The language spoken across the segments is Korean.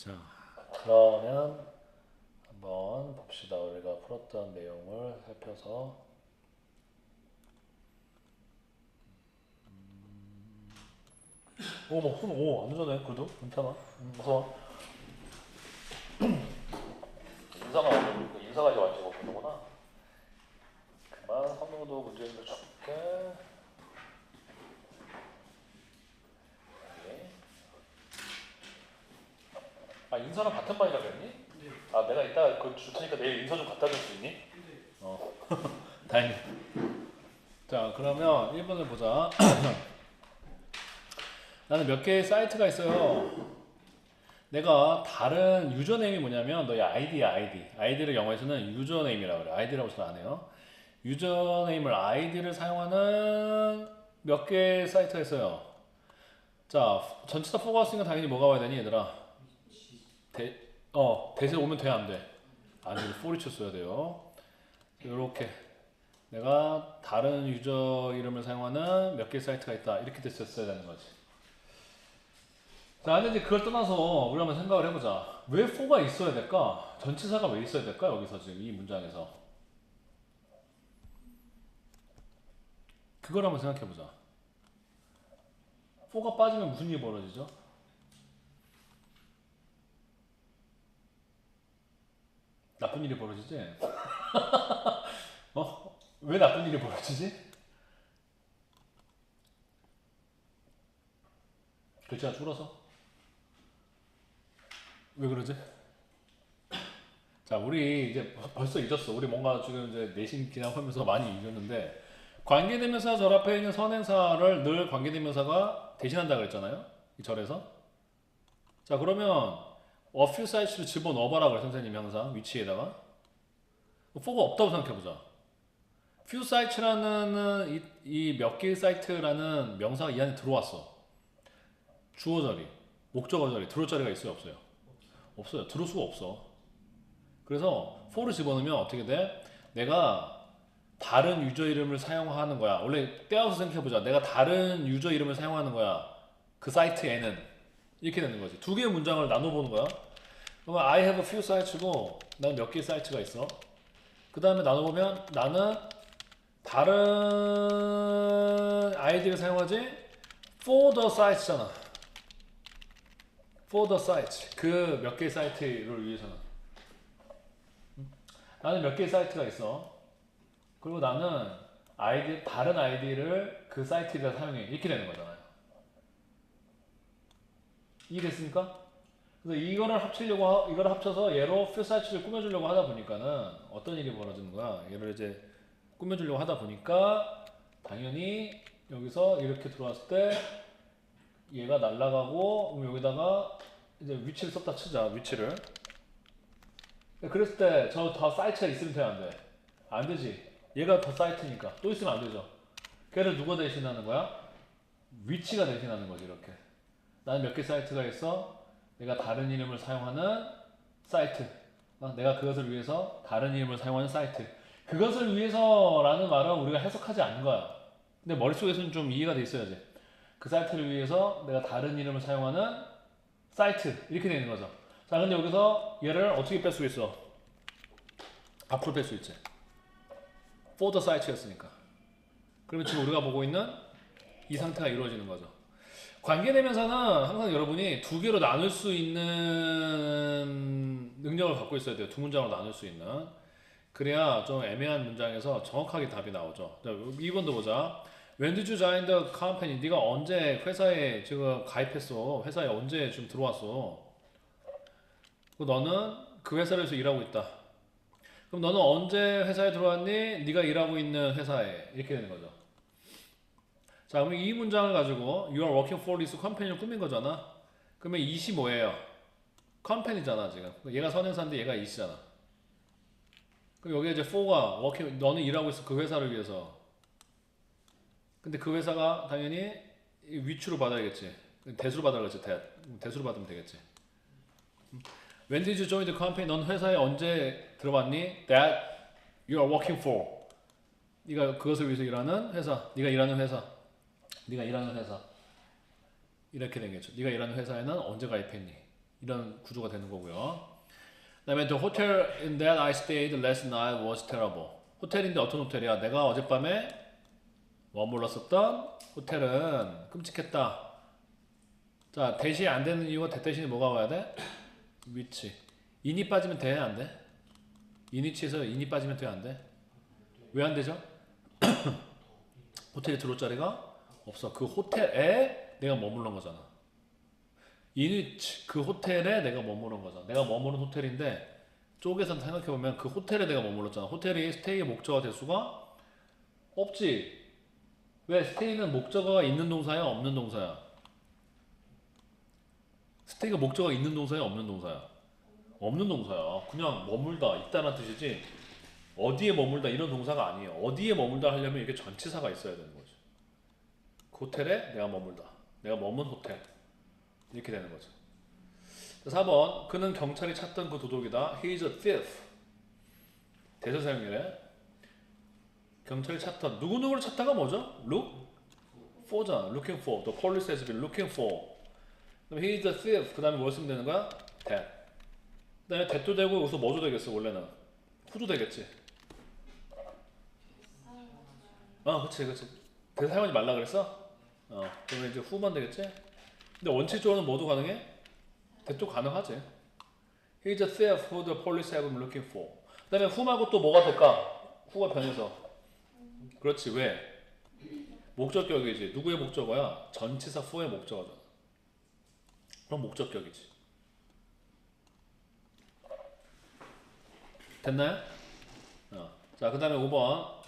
자, 그러면 한번 봅시다. 우리가 풀었던 내용을 살펴서 안 늦어네. 그래도 괜찮아. 무서워. 인사가 오늘 인사가 이제 완전 보는구나. 그만 선우도 문제를 줄게. 예. 아, 인사랑 같은 반이라고 했니? 아, 내가 이따 그거 줄 테니까 내일 인사 좀 갖다 줄 수 있니? 어, 다행이네. 자, 그러면 1번을 보자. 나는 몇 개의 사이트가 있어요. 내가 다른 유저네임이 뭐냐면 너의 아이디야, 아이디. 아이디를 영어에서는 유저네임이라고 그래. 아이디라고 잘 안 해요. 유저네임을 아이디를 사용하는 몇 개의 사이트가 있어요. 자, 전치사 포괄스니까 당연히 뭐가 와야 되니, 얘들아? 대세 오면 돼, 안 돼? 안 돼, 포리쳐 써야 돼요. 이렇게 내가 다른 유저 이름을 사용하는 몇 개의 사이트가 있다. 이렇게 됐었어야 되는 거지. 자, 근데 이제 그걸 떠나서 우리 한번 생각을 해보자. 왜 for가 있어야 될까? 전치사가 왜 있어야 될까? 여기서 지금 이 문장에서. 그걸 한번 생각해보자. for가 빠지면 무슨 일이 벌어지죠? 나쁜 일이 벌어지지? 왜 나쁜 일이 벌어지지? 글자가 줄어서? 왜 그러지? 자, 우리 이제 벌써 잊었어. 우리 뭔가 지금 이제 내신 기능하면서 많이 잊었는데, 관계대명사 절 앞에 있는 선행사를 늘 관계대명사가 대신한다 그랬잖아요. 이 절에서. 자, 그러면 a few sites를 집어넣어봐라 그래 선생님이 항상 위치에다가. for가 없다고 생각해보자. few sites라는 이 몇 개의 사이트라는 명사가 이 안에 들어왔어. 주어 자리, 목적어 자리, 들어올 자리가 있어요, 없어요? 없어요. 들어올 수가 없어. 그래서 for를 집어넣으면 어떻게 돼? 내가 다른 유저 이름을 사용하는 거야. 원래 떼어서 생각해보자. 내가 다른 유저 이름을 사용하는 거야. 그 사이트에는 이렇게 되는 거지. 두 개의 문장을 나눠보는 거야. 그러면 I have a few sites고 난 몇 개의 사이트가 있어. 그 다음에 나눠보면 나는 다른 아이디를 사용하지 for the sites잖아. for the sites. 그 몇 개의 사이트를 위해서는. 나는 몇 개의 사이트가 있어. 그리고 나는 다른 아이디를 그 사이트에다 사용해. 이렇게 되는 거잖아요. 이해됐습니까? 그래서 이거를 합쳐서 얘로 few sites를 꾸며주려고 하다 보니까는 어떤 일이 벌어지는 거야. 얘를 이제 꾸며주려고 하다 보니까 당연히 여기서 이렇게 들어왔을 때 얘가 날아가고 그럼 여기다가 이제 위치를 썼다 치자. 위치를. 그랬을 때 저 더 사이트가 있으면 돼, 안 돼? 안 되지. 얘가 더 사이트니까 또 있으면 안 되죠. 걔를 누가 대신하는 거야? 위치가 대신하는 거지. 이렇게 나는 몇 개 사이트가 있어. 내가 다른 이름을 사용하는 사이트. 내가 그것을 위해서 다른 이름을 사용하는 사이트. 그것을 위해서라는 말은 우리가 해석하지 않는 거야. 근데 머릿속에서는 좀 이해가 돼 있어야지. 그 사이트를 위해서 내가 다른 이름을 사용하는 사이트. 이렇게 되는 거죠. 자, 근데 여기서 얘를 어떻게 뺄 수 있어? 앞으로 뺄 수 있지. for the site였으니까. 그러면 지금 우리가 보고 있는 이 상태가 이루어지는 거죠. 관계대명사는 항상 여러분이 두 개로 나눌 수 있는 능력을 갖고 있어야 돼요. 두 문장으로 나눌 수 있는. 그래야 좀 애매한 문장에서 정확하게 답이 나오죠. 2번도 보자. When did you join the company? 네가 언제 회사에 지금 가입했어? 회사에 언제 지금 들어왔어? 너는 그 회사에서 일하고 있다. 그럼 너는 언제 회사에 들어왔니? 네가 일하고 있는 회사에 이렇게 되는 거죠. 자, 그럼 이 문장을 가지고 You are working for this company를 꾸민 거잖아. 그러면 이시 뭐예요? 컴퍼니잖아 지금. 얘가 선행사인데 얘가 이시잖아. 그럼 여기 이제 for가 working, 너는 일하고 있어 그 회사를 위해서. 근데 그 회사가 당연히 위추로 받아야겠지. 대수로 받아야겠지. 대수로 받으면 되겠지. When did you join the company? 넌 회사에 언제 들어왔니? That you are working for. 네가 그것을 위해서 일하는 회사. 네가 일하는 회사. 네가 일하는 회사. 이렇게 되겠죠. 네가 일하는 회사에는 언제 가입했니? 이런 구조가 되는 거고요. 그다음에 the hotel in that I stayed last night was terrible. 호텔인데 어떤 호텔이야? 내가 어젯밤에 머물렀었던 호텔은 끔찍했다. 자, 대시 안 되는 이유가 대 대신에 뭐가 와야 돼? 위치. 인이 빠지면 돼? 안 돼? 인위치에서 인이 빠지면 돼? 안 돼? 왜 안 되죠? 호텔에 들어올 자리가 없어. 그 호텔에 내가 머무른 거잖아. 인위치, 그 호텔에 내가 머무른 거잖아. 내가 머무른 호텔인데 쪽에서 생각해보면 그 호텔에 내가 머물렀잖아. 호텔이 스테이의 목적어가 될 수가 없지. 왜? 스테이는 목적어가 있는 동사야? 없는 동사야? 스테이가 목적어가 있는 동사야? 없는 동사야? 없는 동사야. 그냥 머물다, 있다는 뜻이지 어디에 머물다 이런 동사가 아니에요. 어디에 머물다 하려면 이게 전치사가 있어야 되는 거죠. 그 호텔에 내가 머물다. 내가 머문 호텔. 이렇게 되는 거죠. 4번. 그는 경찰이 찾던 그 도둑이다. He is a thief. 대사 사용이래. 경찰이 찾던. 누구누구를 찾다가 뭐죠? Look for잖아. Looking for. The police has been looking for. 그럼 he is a thief. 그 다음에 뭘 쓰면 되는 거야? that. 그 다음에 that도 되고 여기서 뭐도 되겠어 원래는? who도 되겠지. 그치. 대사 사용하지 말라 그랬어? 그러면 이제 who만 되겠지? 근데 원칙적으로는 뭐도 가능해? that도 가능하지. He is a thief who the police have been looking for. 그 다음에 who 말고 또 뭐가 될까? who가 변해서. 그렇지. 왜? 목적격이지. 누구의 목적어야? 전치사 who의 목적어잖아. 그럼 목적격이지. 됐나요? 자, 그 다음에 5번.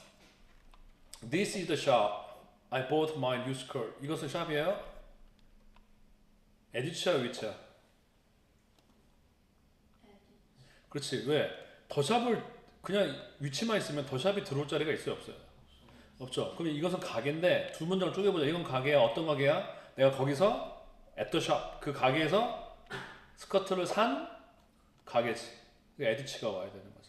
This is the shop. I bought my new skirt. 이것은 샵이에요? 에디치야, 위치야? 그렇지. 왜? 더샵을 그냥 위치만 있으면 더샵이 들어올 자리가 있어요, 없어요? 없죠. 그럼 이것은 가게인데 두 문장을 쪼개보자. 이건 가게야. 어떤 가게야? 내가 거기서 at the shop. 그 가게에서 스커트를 산 가게지. 에디치가 와야 되는 거죠.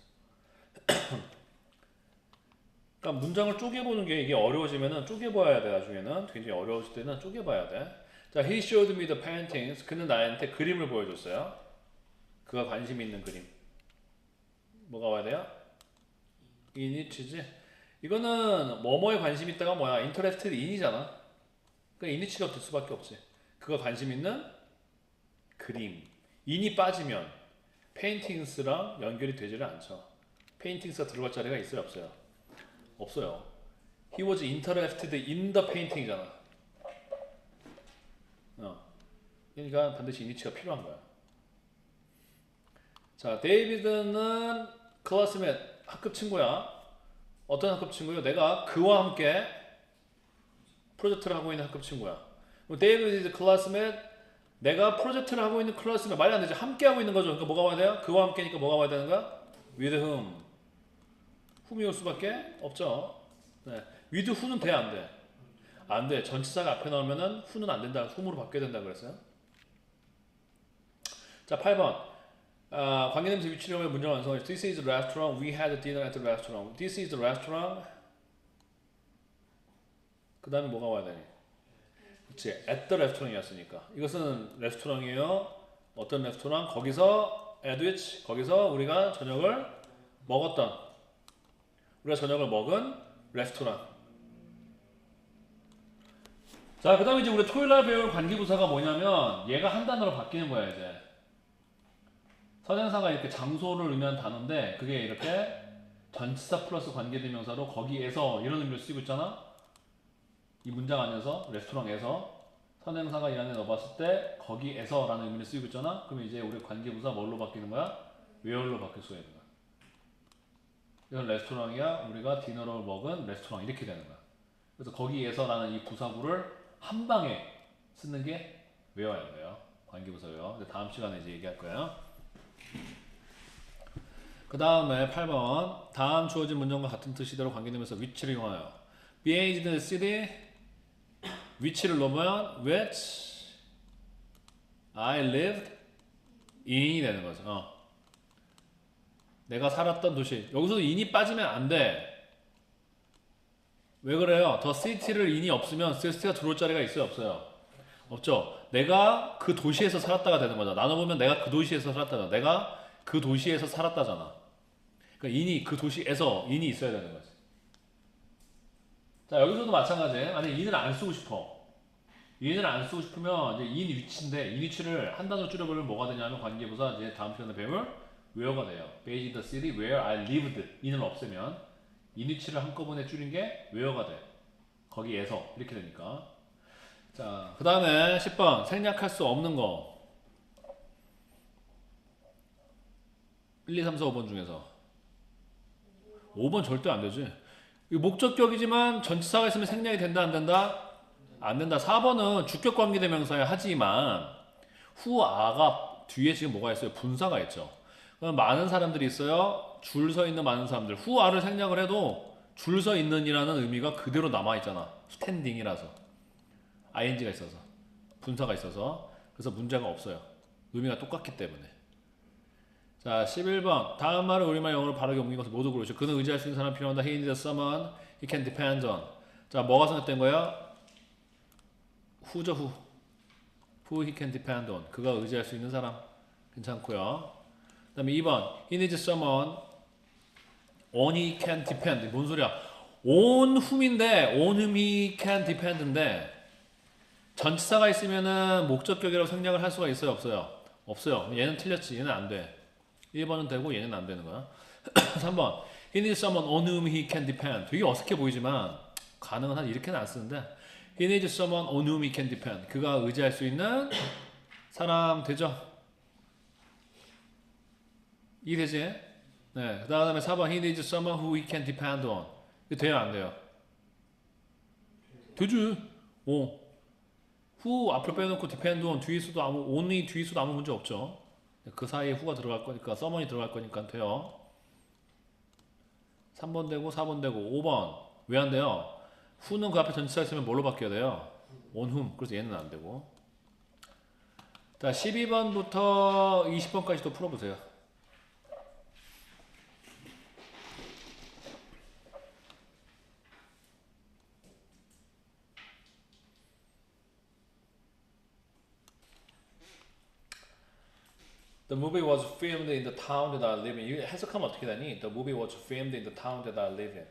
그러니까 문장을 쪼개보는 게 이게 어려워지면은 쪼개봐야 돼. 나중에는 굉장히 어려워질 때는 쪼개봐야 돼. 자, he showed me the paintings. 그는 나한테 그림을 보여줬어요. 그가 관심 있는 그림. 뭐가 와야 돼요? in이치지. 이거는 뭐뭐에 관심 있다가 뭐야? interested in이잖아. 그러니까 in이치가 될 수밖에 없지. 그가 관심 있는 그림. in이 빠지면 paintings랑 연결이 되지를 않죠. paintings가 들어갈 자리가 있어요, 없어요? 없어요. He was interested in the painting이잖아. 그러니까 반드시 in이치가 필요한 거야. 자, 데이비드는 클래스메이트, 학급 친구야. 어떤 학급 친구요? 내가 그와 함께 프로젝트를 하고 있는 학급 친구야. 데이비드 is classmate. 내가 프로젝트를 하고 있는 클래스메이트. 말이 안 되지. 함께 하고 있는 거죠. 그러니까 뭐가 와야 돼요? 그와 함께니까 뭐가 와야 되는 거야? with whom. whom이 올 수밖에 없죠. 네. with who는 돼, 안 돼? 안 돼. 전치사가 앞에 나오면은 who는 안 된다. whom으로 바뀌어야 된다 그랬어요. 자, 8번. 관계대명사 위치령의 문장 완성을. This is the restaurant. We had dinner at the restaurant. This is the restaurant. 그 다음에 뭐가 와야 되니? 그치. At the restaurant이었으니까. 이것은 레스토랑이에요. 어떤 레스토랑? 거기서 at which. 거기서 우리가 저녁을 먹었던. 우리가 저녁을 먹은 레스토랑. 자, 그 다음에 이제 우리 토요일날 배울 관계부사가 뭐냐면 얘가 한 단어로 바뀌는 거야 이제. 선행사가 이렇게 장소를 의미하는 단어인데 그게 이렇게 전치사 플러스 관계대명사로 거기에서 이런 의미로 쓰이고 있잖아. 이 문장 안에서 레스토랑에서 선행사가 이 안에 넣어봤을 때 거기에서 라는 의미로 쓰이고 있잖아. 그럼 이제 우리 관계부사 뭘로 바뀌는 거야? where로 바뀔 수가 있는 거야. 이건 레스토랑이야. 우리가 디너를 먹은 레스토랑 이렇게 되는 거야. 그래서 거기에서 라는 이 부사구를 한 방에 쓰는 게 외워야 돼요. 관계부사 외워. 다음 시간에 이제 얘기할 거예요. 그 다음에 8번. 다음 주어진 문장과 같은 뜻이대로 관계되면서 위치를 이용하여. Based in the city. 위치를 넣으면 which I lived in이 되는 거죠. 내가 살았던 도시. 여기서도 in이 빠지면 안 돼. 왜 그래요? 더 city를 in이 없으면 city가 들어올 자리가 있어요, 없어요? 없죠. 내가 그 도시에서 살았다가 되는 거잖아. 나눠보면 내가 그 도시에서 살았다잖아. 내가 그 도시에서 살았다잖아. 그러니까 인이 그 도시에서 인이 있어야 되는 거지. 자, 여기서도 마찬가지예요. 만약에 인을 안 쓰고 싶어. 인을 안 쓰고 싶으면 이제 인 위치인데 인 위치를 한 단어 줄여버리면 뭐가 되냐면 관계부사 이제 다음 시간에 배울 where가 돼요. Based in the city where I lived. 인을 없애면 인 위치를 한꺼번에 줄인 게 where가 돼. 거기에서 이렇게 되니까. 자, 그 다음에 10번 생략할 수 없는 거 1, 2, 3, 4, 5번 중에서 5번 절대 안 되지. 이거 목적격이지만 전치사가 있으면 생략이 된다 안 된다? 안 된다. 4번은 주격 관계대명사야 하지만 후아가 뒤에 지금 뭐가 있어요? 분사가 있죠. 그럼 많은 사람들이 있어요. 줄 서 있는 많은 사람들. 후아를 생략을 해도 줄 서 있는이라는 의미가 그대로 남아 있잖아. 스탠딩이라서. ing가 있어서. 분사가 있어서. 그래서 문제가 없어요. 의미가 똑같기 때문에. 자, 11번. 다음 말을 우리말 영어로 바르게 옮긴 것을 모두 고르시오. 그는 의지할 수 있는 사람 필요한다. He needs someone he can depend on. 자, 뭐가 생각된 거야? 후죠, 후. Who he can depend on. 그가 의지할 수 있는 사람. 괜찮고요. 그 다음에 2번. He needs someone on he can depend. 뭔 소리야? on whom인데 on whom he can depend인데 전치사가 있으면은 목적격이라고 생략을 할 수가 있어요, 없어요? 없어요. 얘는 틀렸지. 얘는 안 돼. 1번은 되고 얘는 안 되는 거야. 3번. He needs someone on whom he can depend. 되게 어색해 보이지만 가능은 한 이렇게는 안 쓰는데 He needs someone on whom he can depend. 그가 의지할 수 있는 사람 되죠? 이해되지? 네. 그 다음에 4번. He needs someone who he can depend on. 이거 돼요, 안 돼요? 되지. 오. who 앞을 빼놓고 depend on 뒤에 있어도 only 뒤에 있어도 아무 문제 없죠. 그 사이에 who가 들어갈 거니까, someone이 들어갈 거니까 돼요. 3번 되고 4번 되고 5번. 왜 안 돼요? who는 그 앞에 전치사 있으면 뭘로 바뀌어야 돼요? on whom. 그래서 얘는 안 되고. 자, 12번부터 20번까지 또 풀어보세요. The movie was filmed in the town that I live in. 이거 해석하면 어떻게 되니? The movie was filmed in the town that I live in.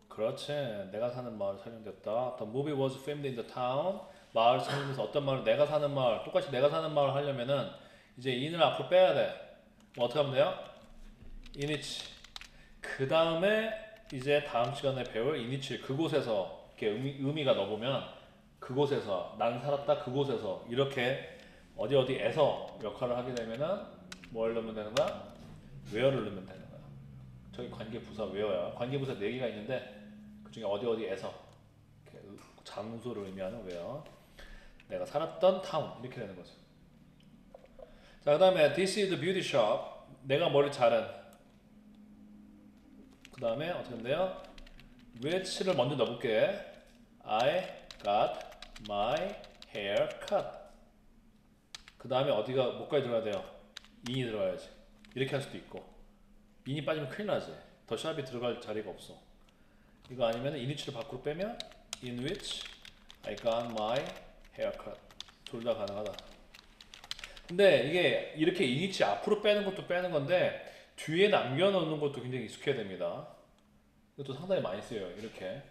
그렇지. 내가 사는 마을 촬영됐다. The movie was filmed in the town. 마을 촬영에서 어떤 마을? 내가 사는 마을. 똑같이 내가 사는 마을 하려면은 이제 in을 앞으로 빼야 돼. 뭐 어떻게 하면 돼요? in which. 그 다음에 이제 다음 시간에 배울 in which 그곳에서 이렇게 의미가 넣어보면 그곳에서 난 살았다 그곳에서 이렇게 어디에서 역할을 하게 되면은 뭘 넣으면 되는 거야? where를 넣으면 되는 거야. 저기 관계부사 where야. 관계부사 4개가 있는데 그 중에 어디에서 장소를 의미하는 where. 내가 살았던 town 이렇게 되는 거죠. 자, 그 다음에 this is the beauty shop. 내가 머리 자른. 그 다음에 어떻게 하면 돼요? which를 먼저 넣어볼게. I got my hair cut. 그 다음에 어디가 뭐까지 들어가야 돼요? in이 들어가야지. 이렇게 할 수도 있고. in이 빠지면 큰일 나지. 더 샵이 들어갈 자리가 없어. 이거 아니면 in which를 밖으로 빼면 in which I got my hair cut. 둘 다 가능하다. 근데 이게 이렇게 in which 앞으로 빼는 것도 빼는 건데 뒤에 남겨놓는 것도 굉장히 익숙해야 됩니다. 이것도 상당히 많이 쓰여요. 이렇게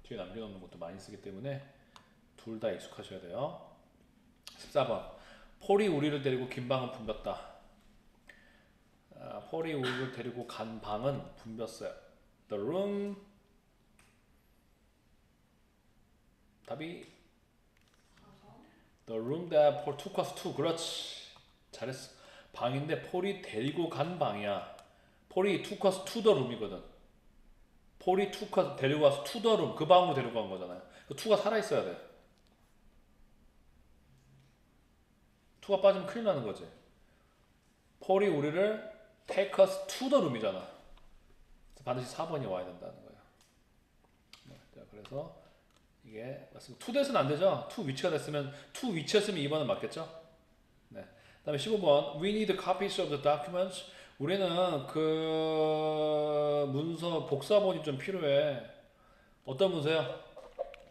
뒤에 남겨놓는 것도 많이 쓰기 때문에 둘 다 익숙하셔야 돼요. 14번. 폴이 우리를 데리고 긴 방은 붐볐다. 폴이 우리를 데리고 간 방은 붐볐어요. The room. 답이 The room that Paul took us to. 그렇지. 잘했어. 방인데 폴이 데리고 간 방이야. 폴이 took us to the room이거든. 폴이 took us 데리고 와서 to the room. 그 방으로 데리고 간 거잖아요. 그 to가 살아있어야 돼. to가 빠지면 큰일 나는 거지. 폴이 우리를 take us to the room이잖아. 반드시 4번이 와야 된다는 거예요. 네, 자, 그래서 이게 맞습니다. to that은 안 되죠. to 위치가 됐으면 to 위치였으면 2번은 맞겠죠. 네. 그다음에 15번. We need copies of the documents. 우리는 그 문서 복사본이 좀 필요해. 어떤 문서요?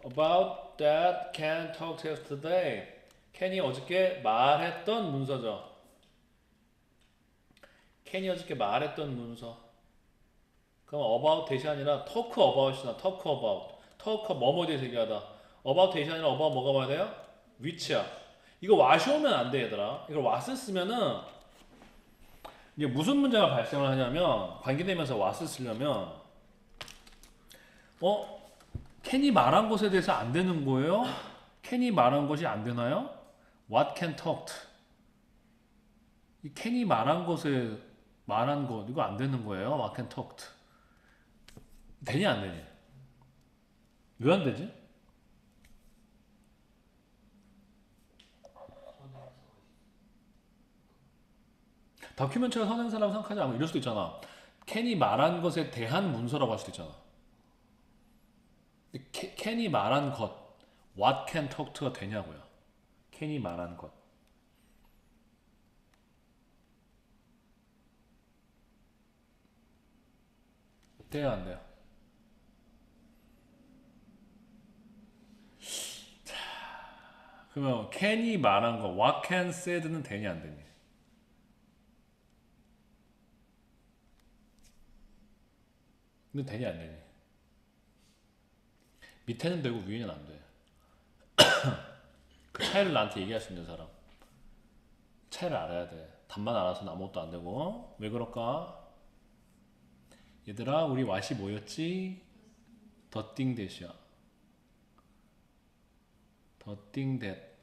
About that Ken talked yesterday. 켄이 어저께 말했던 문서죠. 켄이 어저께 말했던 문서. 그럼 about 대시 아니라 talk about이나 talk about. talk 뭐뭐에 대해서 얘기하다. about 대시 아니라 about 뭐가 와야 돼요? which야. 이거 what이 오면 안 돼, 얘들아. 이걸 what을 쓰면은 이게 무슨 문제가 발생을 하냐면 관계되면서 what을 쓰려면 캔이 말한 것에 대해서 안 되는 거예요? 캔이 말한 것이 안 되나요? What can talked? 이 캔이 말한 것에 말한 것 이거 안 되는 거예요? What can talked? 되니 안 되니? 왜 안 되지? 다큐멘터리가 선행사라고 생각하지 않고 이럴 수도 있잖아. 캔이 말한 것에 대한 문서라고 할 수도 있잖아. 캔이 말한 것 What can talked가 되냐고요. 캔이 말한 것. 돼요 안 돼요? 그러면 can이 말한 거 what can said는 되니 안 되니? 근데 되니 안 되니? 밑에는 되고 위에는 안 돼. 그 차이를 나한테 얘기할 수 있는 사람. 차이를 알아야 돼. 답만 알아서는 아무것도 안 되고. 왜 그럴까? 얘들아 우리 왓이 뭐였지? 더띵 대시야. 더띵 대.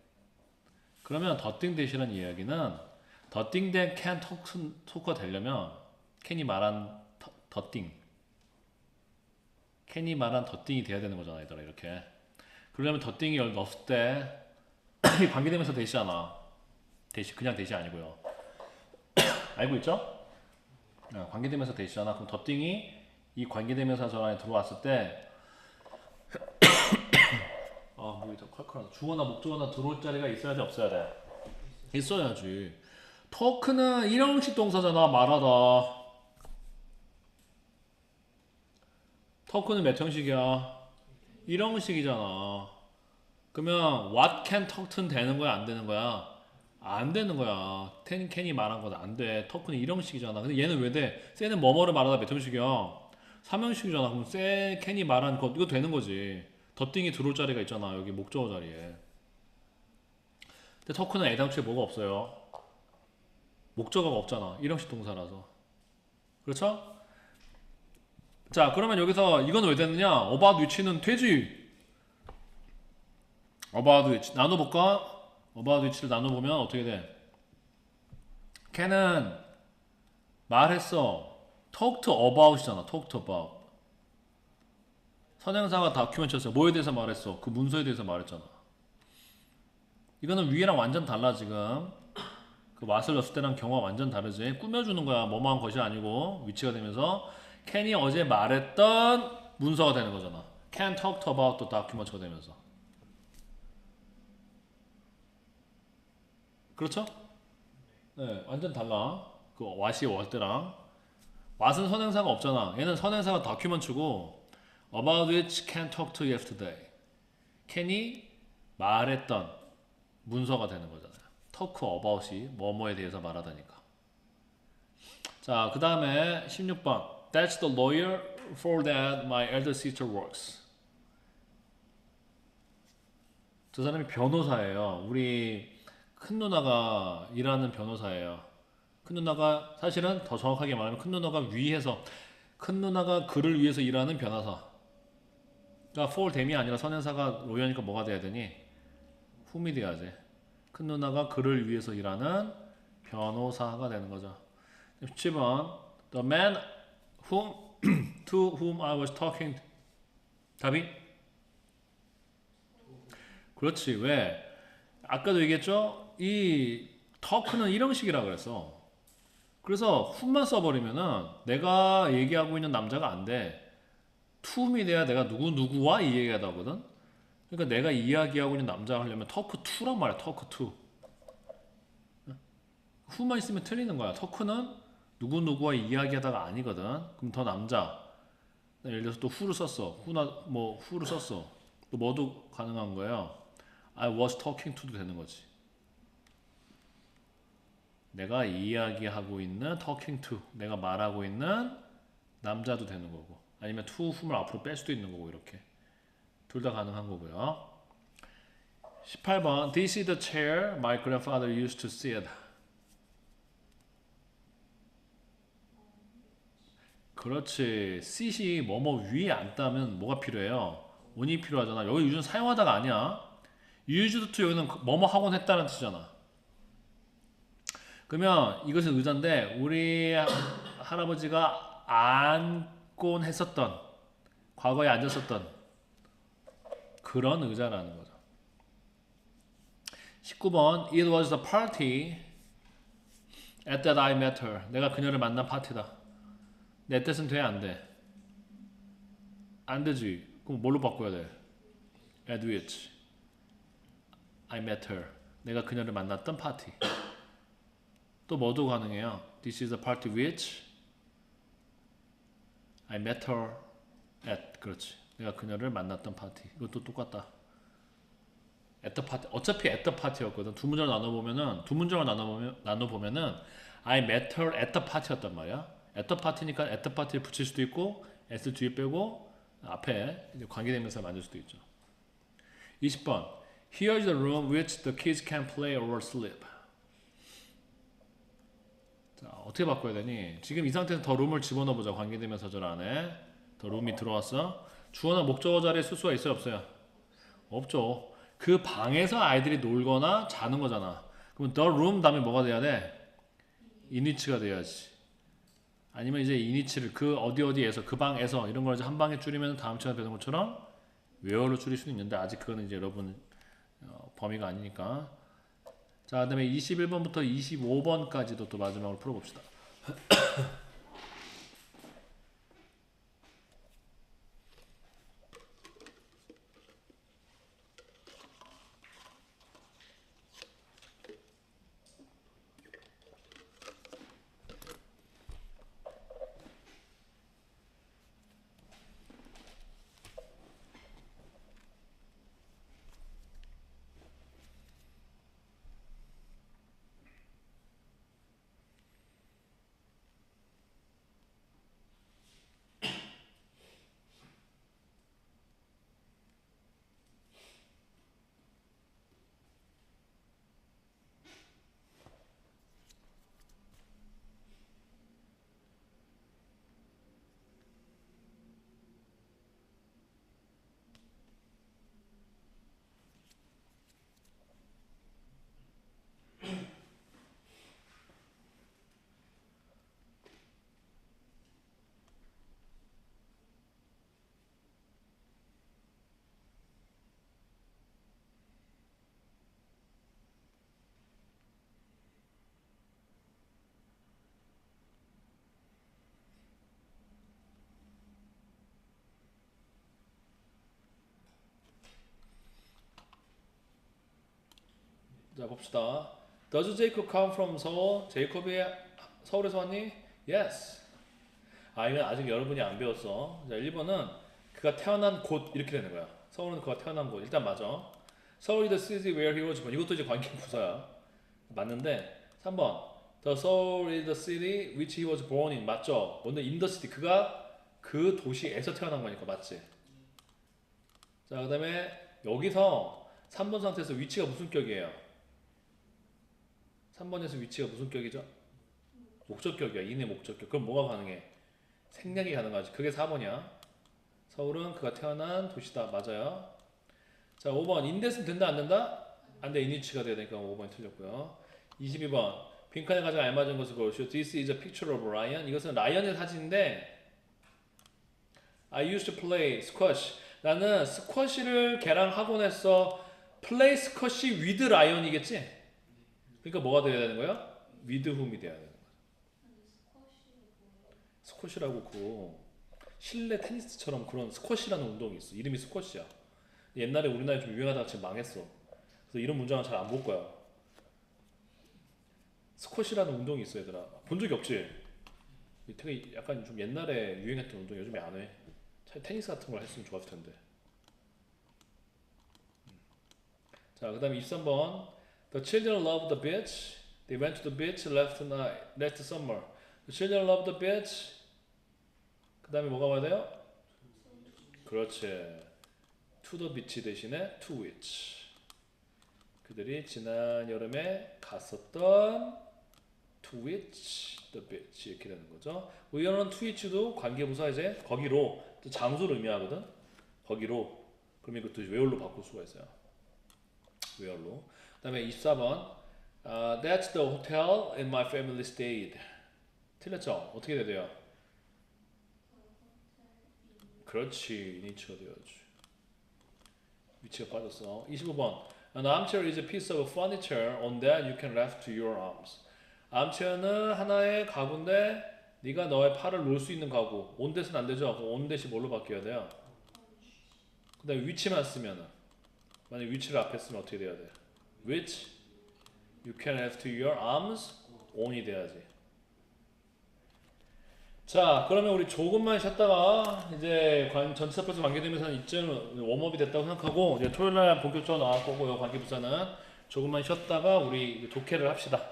그러면 더띵 대시라는 이야기는 더띵 대 can talk가 되려면 캔이 말한 더띵 캔이 말한 더띵이 돼야 되는 거잖아 얘들아 이렇게. 그러려면 더띵이 넣었을 때 관계되면서 대시잖아. 대시 그냥 대시 아니고요. 알고 있죠? 관계되면서 대시잖아. 그럼 더띵이 이 관계되면서 전환에 들어왔을 때 목이 더 컬컬하다. 주어나 목적어나 들어올 자리가 있어야 돼 없어야 돼? 있어야지. 토크는 일형식 동사잖아. 말하다. 토크는 몇 형식이야? 일형식이잖아. 그러면 what can talk는 되는 거야 안 되는 거야? 안 되는 거야. can이 말한 건 안 돼. 토크는 일형식이잖아. 근데 얘는 왜 돼? 쟤는 뭐뭐를 말하다 몇 형식이야? 3형식이잖아. 그럼 can이 말한 것 이거 되는 거지. 더띵이 들어올 자리가 있잖아. 여기 목적어 자리에. 근데 토크는 애당초에 뭐가 없어요? 목적어가 없잖아. 일형식 동사라서. 그렇죠? 자, 그러면 여기서 이건 왜 됐느냐? about which는 되지. about which. 나눠볼까? about which를 나눠보면 어떻게 돼? 걔는 말했어. talked about이잖아. talked about. 선행사가 다큐멘트였어. 뭐에 대해서 말했어? 그 문서에 대해서 말했잖아. 이거는 위에랑 완전 달라 지금. 그 맛을 넣었을 때랑 경우가 완전 다르지. 꾸며주는 거야. 뭐뭐한 것이 아니고 위치가 되면서 캔이 어제 말했던 문서가 되는 거잖아. Can talked about the document가 되면서. 그렇죠? 네, 완전 달라. 그 what이 월 때랑. what은 선행사가 없잖아. 얘는 선행사가 document고 about which Ken talked yesterday. 캔이 말했던 문서가 되는 거잖아요. talk about이 뭐뭐에 대해서 말하다니까. 자, 그 다음에 16번. That's the lawyer for that my elder sister works. 저 사람이 변호사예요. 우리 큰 누나가 일하는 변호사예요. 큰 누나가 사실은 더 정확하게 말하면 큰 누나가 위해서 큰 누나가 그를 위해서 일하는 변호사. 그러니까 for them이 아니라 선행사가 로이어니까 뭐가 돼야 되니? whom이 돼야지. 큰 누나가 그를 위해서 일하는 변호사가 되는 거죠. 17번 The man whom to whom I was talking. 답이? 그렇지. 왜? 아까도 얘기했죠? 이 talk는 일형식이라 그랬어. 그래서 whom만 써버리면은 내가 얘기하고 있는 남자가 안 돼. to whom이 돼야 내가 누구와 이 얘기하다 거든. 그러니까 내가 이야기하고 있는 남자가 하려면 talk to란 말이야. talk to. who만 있으면 틀리는 거야. talk는 누구와 이야기하다가 아니거든. 그럼 더 남자. 예를 들어서 또 who를 썼어. who를 썼어. 또 뭐도 가능한 거예요. I was talking to도 되는 거지. 내가 이야기하고 있는 talking to, 내가 말하고 있는 남자도 되는 거고, 아니면 to whom을 앞으로 뺄 수도 있는 거고, 이렇게 둘 다 가능한 거고요. 18번 This is the chair my grandfather used to sit. 그렇지. sit이 뭐뭐 위에 앉다면 뭐가 필요해요? on이 필요하잖아. 여기 요즘 사용하다가 아니야. used to 여기는 뭐뭐 하곤 했다는 뜻이잖아. 그러면 이것은 의자인데 우리 할아버지가 앉곤 했었던, 과거에 앉았었던 그런 의자라는 거죠. 19번 It was the party at that I met her. 내가 그녀를 만난 파티다. 내 뜻은 돼? 안 돼? 안 되지. 그럼 뭘로 바꿔야 돼? At which I met her. 내가 그녀를 만났던 파티. 또 뭐도 가능해요. This is the party which I met her at. 그렇지. 내가 그녀를 만났던 파티. 이것도 똑같다. at the party. 어차피 at the party였거든. 두 문장을 나눠보면은 I met her at the party였단 말이야. at the party니까 at the party를 붙일 수도 있고 at을 뒤에 빼고 앞에 이제 관계대명사 만들 수도 있죠. 20번 Here is the room which the kids can play or sleep. 자, 어떻게 바꿔야 되니? 지금 이 상태에서 더 룸을 집어넣어보자. 관계대명사절 안에 더 룸이 들어왔어. 주어나 목적어 자리에 쓸 수가 있어요? 없어요? 없죠. 그 방에서 아이들이 놀거나 자는 거잖아. 그럼 the room 다음에 뭐가 돼야 돼? 인위치가 돼야지. 아니면 이제 인위치를 그 어디에서 그 방에서 이런 걸 이제 한 방에 줄이면 다음 시간에 배운 것처럼 where로 줄일 수는 있는데 아직 그거는 이제 여러분 범위가 아니니까. 자, 그 다음에 21번부터 25번까지도 또 마지막으로 풀어봅시다. 자, 봅시다. Does Jacob come from Seoul? 제이콥이 서울에서 왔니? Yes. 아, 이건 아직 여러분이 안 배웠어. 자, 1번은 그가 태어난 곳 이렇게 되는 거야. 서울은 그가 태어난 곳. 일단 맞아. Seoul is the city where he was born. 이것도 이제 관계 부사야. 맞는데 3번 The Seoul is the city which he was born in. 맞죠? 뭔데 in the city. 그가 그 도시에서 태어난 거니까 맞지? 자, 그 다음에 여기서 3번 상태에서 위치가 무슨 격이에요? 3번에서 위치가 무슨 격이죠? 목적격이야. 인의 목적격. 그럼 뭐가 가능해? 생략이 가능하지. 그게 4번이야. 서울은 그가 태어난 도시다. 맞아요. 자, 5번 인데스는 된다 안 된다? 안 돼. 인위치가 돼야 되니까 5번이 틀렸고요. 22번 빈칸에 가장 알맞은 것을 고르시오. This is a picture of Ryan. 이것은 라이언의 사진인데 I used to play squash. 나는 스쿼시를 걔랑 하곤 했어. play squash with Ryan이겠지? 그러니까 뭐가 돼야 되는 거야? with whom이 돼야 되는 거야. 스쿼시라고 그 실내 테니스처럼 그런 스쿼시라는 운동이 있어. 이름이 스쿼시야. 옛날에 우리나라에 좀 유행하다가 지금 망했어. 그래서 이런 문장은 잘 안 볼 거야. 스쿼시라는 운동이 있어, 얘들아. 본 적이 없지? 되게 약간 좀 옛날에 유행했던 운동 요즘에 안 해. 테니스 같은 걸 했으면 좋았을 텐데. 자, 그 다음에 23번. The children love the beach. They went to the beach last summer. The children love the beach. 그 다음에 뭐가 와야 돼요? 그렇지. To the beach 대신에 to which. 그들이 지난 여름에 갔었던 to which the beach 이렇게 되는 거죠. 이거는 to which도 관계부사 이제 거기로 장소를 의미하거든. 거기로. 그럼 이것도 where로 바꿀 수가 있어요. where로. 그다음에 24번. That's the hotel and my family stayed. 틀렸죠? 어떻게 돼야 돼요? 그렇지. in이치가 돼야지. 위치가 빠졌어. 25번. An armchair is a piece of furniture on that you can rest to your arms. armchair는 하나의 가구인데 네가 너의 팔을 놓을 수 있는 가구. on that은 안 되죠? on that이 뭘로 바뀌어야 돼요? 그 다음에 위치만 쓰면은 만약 위치를 앞에 쓰면 어떻게 돼야 돼? which you can rest to your arms on이 돼야지. 자, 그러면 우리 조금만 쉬었다가 이제 전체 사표에서 관계되면서 이쯤 웜업이 됐다고 생각하고 이제 토요일날 본격적으로 나갈 거고 요 관계부사는 조금만 쉬었다가 우리 독해를 합시다.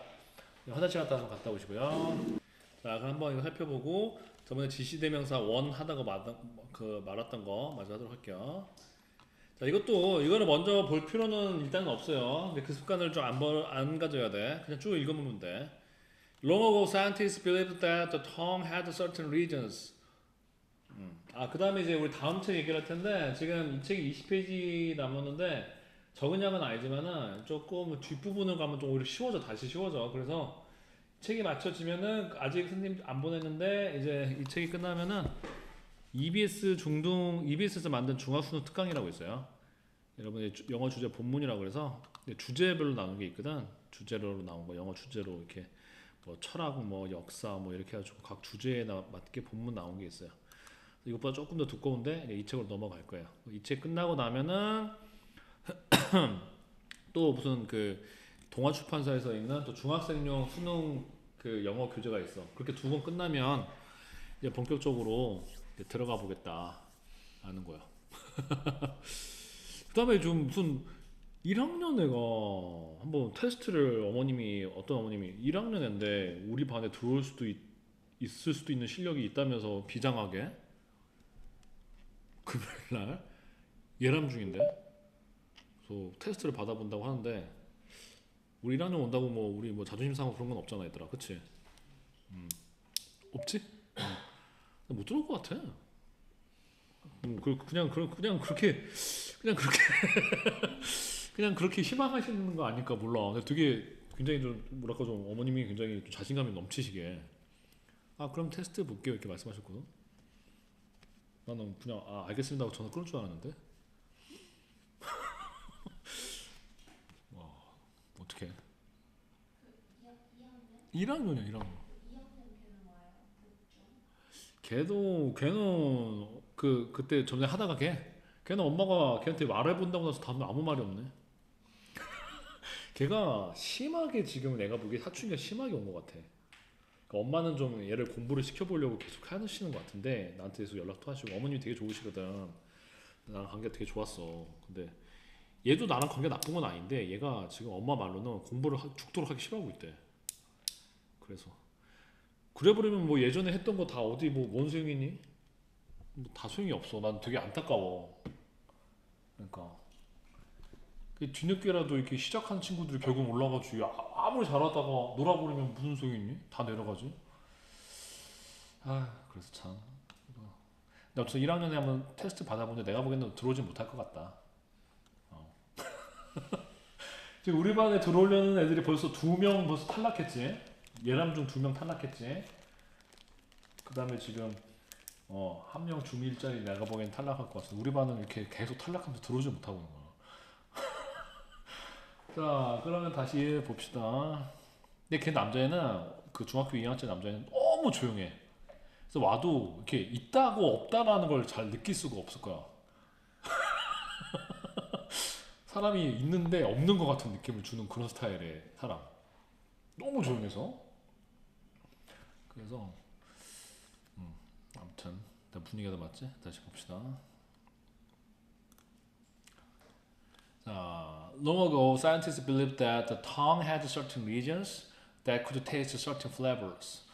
화장실 갔다 와서 갔다 오시고요. 자, 그럼 한번 이거 살펴보고 저번에 지시대명사 원 하다가 말았던 거 마저 하도록 할게요. 자, 이거는 먼저 볼 필요는 일단은 없어요. 근데 그 습관을 좀 안 가져야 돼. 그냥 쭉 읽어보면 돼. Long ago, scientists believed that the tongue had certain regions. 그 다음에 이제 우리 다음 책 얘기를 할 텐데, 지금 이 책이 20페이지 남았는데, 적은 양은 아니지만은 조금 뒷부분을 가면 좀 오히려 쉬워져, 다시 쉬워져. 그래서 책이 맞춰지면은, 아직 선생님 안 보냈는데, 이제 이 책이 끝나면은, EBS에서 만든 중학수능 특강이라고 있어요. 여러분, 영어 주제 본문이라고 그래서, 주제별로 나온 게 있거든. 주제로 나온 거, 영어 주제로 이렇게. 뭐 철학, 뭐 역사, 뭐 이렇게 해가지고 각 주제에 맞게 본문 나온 게 있어요. 이것보다 조금 더 두꺼운데 이 책으로 넘어갈 거예요. 이 책 끝나고 나면은 또 무슨 그 동아 출판사에서 있는 또 중학생용 수능 그 영어 교재가 있어. 그렇게 두 번 끝나면 이제 본격적으로 이제 들어가 보겠다 하는 거야. 그다음에 좀 무슨 1학년 애가 한번 테스트를 어떤 어머님이 1학년 애인데 우리 반에 들어올 수도 있을 수도 있는 실력이 있다면서 비장하게 금요일날 예람 중인데 그래서 테스트를 받아본다고 하는데 우리 1학년 온다고 뭐 우리 뭐 자존심 상하고 그런 건 없잖아 얘들아, 그치? 없지? 못 들어올 것 같아. 그냥 그렇게 희망하시는 거 아닐까 몰라. 근데 되게 굉장히 좀 뭐랄까 좀 어머님이 굉장히 좀 자신감이 넘치시게 그럼 테스트 볼게요 이렇게 말씀하셨거든. 나는 그냥 알겠습니다 하고 전화 끊을 줄 알았는데 와 어떡해. 1학년이야 1학년. 걔는 그때 전에 하다가 걔는 엄마가 걔한테 말해본다고 나서 다음날 아무 말이 없네. 걔가 심하게 지금 내가 보기에 사춘기가 심하게 온 것 같아. 그러니까 엄마는 좀 얘를 공부를 시켜보려고 계속 하시는 것 같은데 나한테 계속 연락도 하시고 어머님이 되게 좋으시거든. 나랑 관계가 되게 좋았어. 근데 얘도 나랑 관계 나쁜 건 아닌데 얘가 지금 엄마 말로는 공부를 죽도록 하기 싫어하고 있대. 그래서 그래버리면 뭐 예전에 했던 거 다 어디 뭔 소용이니? 뭐 다 소용이 없어. 난 되게 안타까워. 그러니까 뒤늦게라도 이렇게 시작한 친구들이 결국 올라가지고 아무리 잘하다가 놀아버리면 무슨 소용이 있니? 다 내려가지. 그래서 참. 근데 아무튼 1학년에 한번 테스트 받아보는데 내가 보기에는 들어오지 못할 것 같다. 지금 우리 반에 들어오려는 애들이 벌써 2명 벌써 탈락했지. 예람 중 2명 탈락했지. 그 다음에 지금 한 명 중1짜리 내가 보기엔 탈락할 것 같아. 우리 반은 이렇게 계속 탈락하면서 들어오지 못하고 있는 거야. 자, 그러면 다시 봅시다. 근데 걔 남자애는 그 중학교 2학년 남자애는 너무 조용해. 그래서 와도 이렇게 있다고 없다라는 걸 잘 느낄 수가 없을 거야. 사람이 있는데 없는 것 같은 느낌을 주는 그런 스타일의 사람. 너무 조용해서. 그래서 아무튼 일단 분위기가 더 맞지? 다시 봅시다. 자, long ago, scientists believed that the tongue had certain regions that could taste certain flavors.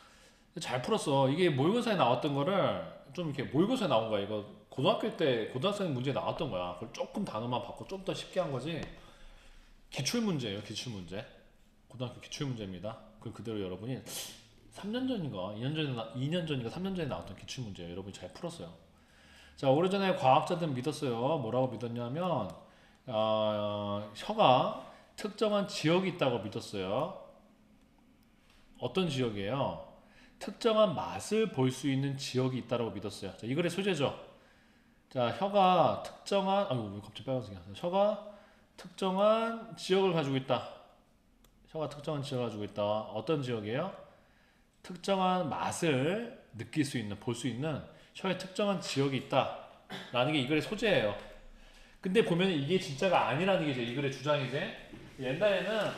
잘 풀었어. 이게 모의고사에 나왔던 거를 좀 이렇게 모의고사에 나온 거야. 이거 고등학교 때 고등학생 문제에 나왔던 거야. 그걸 조금 단어만 바꿔 좀 더 쉽게 한 거지. 기출 문제예요. 기출 문제. 고등학교 기출 문제입니다. 그걸 그대로 여러분이 3년 전인가 2년 전인가 3년 전에 나왔던 기출 문제예요. 여러분이 잘 풀었어요. 자, 오래전에 과학자들은 믿었어요. 뭐라고 믿었냐면 혀가 특정한 지역이 있다고 믿었어요. 어떤 지역이에요? 특정한 맛을 볼 수 있는 지역이 있다고 믿었어요. 자, 이 글의 소재죠. 자, 혀가 특정한 왜 갑자기 빨간색이야? 혀가 특정한 지역을 가지고 있다. 혀가 특정한 지역을 가지고 있다. 어떤 지역이에요? 특정한 맛을 느낄 수 있는, 볼 수 있는 혀의 특정한 지역이 있다. 라는 게 이 글의 소재예요. 근데 보면 이게 진짜가 아니라는 게 이제 이 글의 주장이지. 옛날에는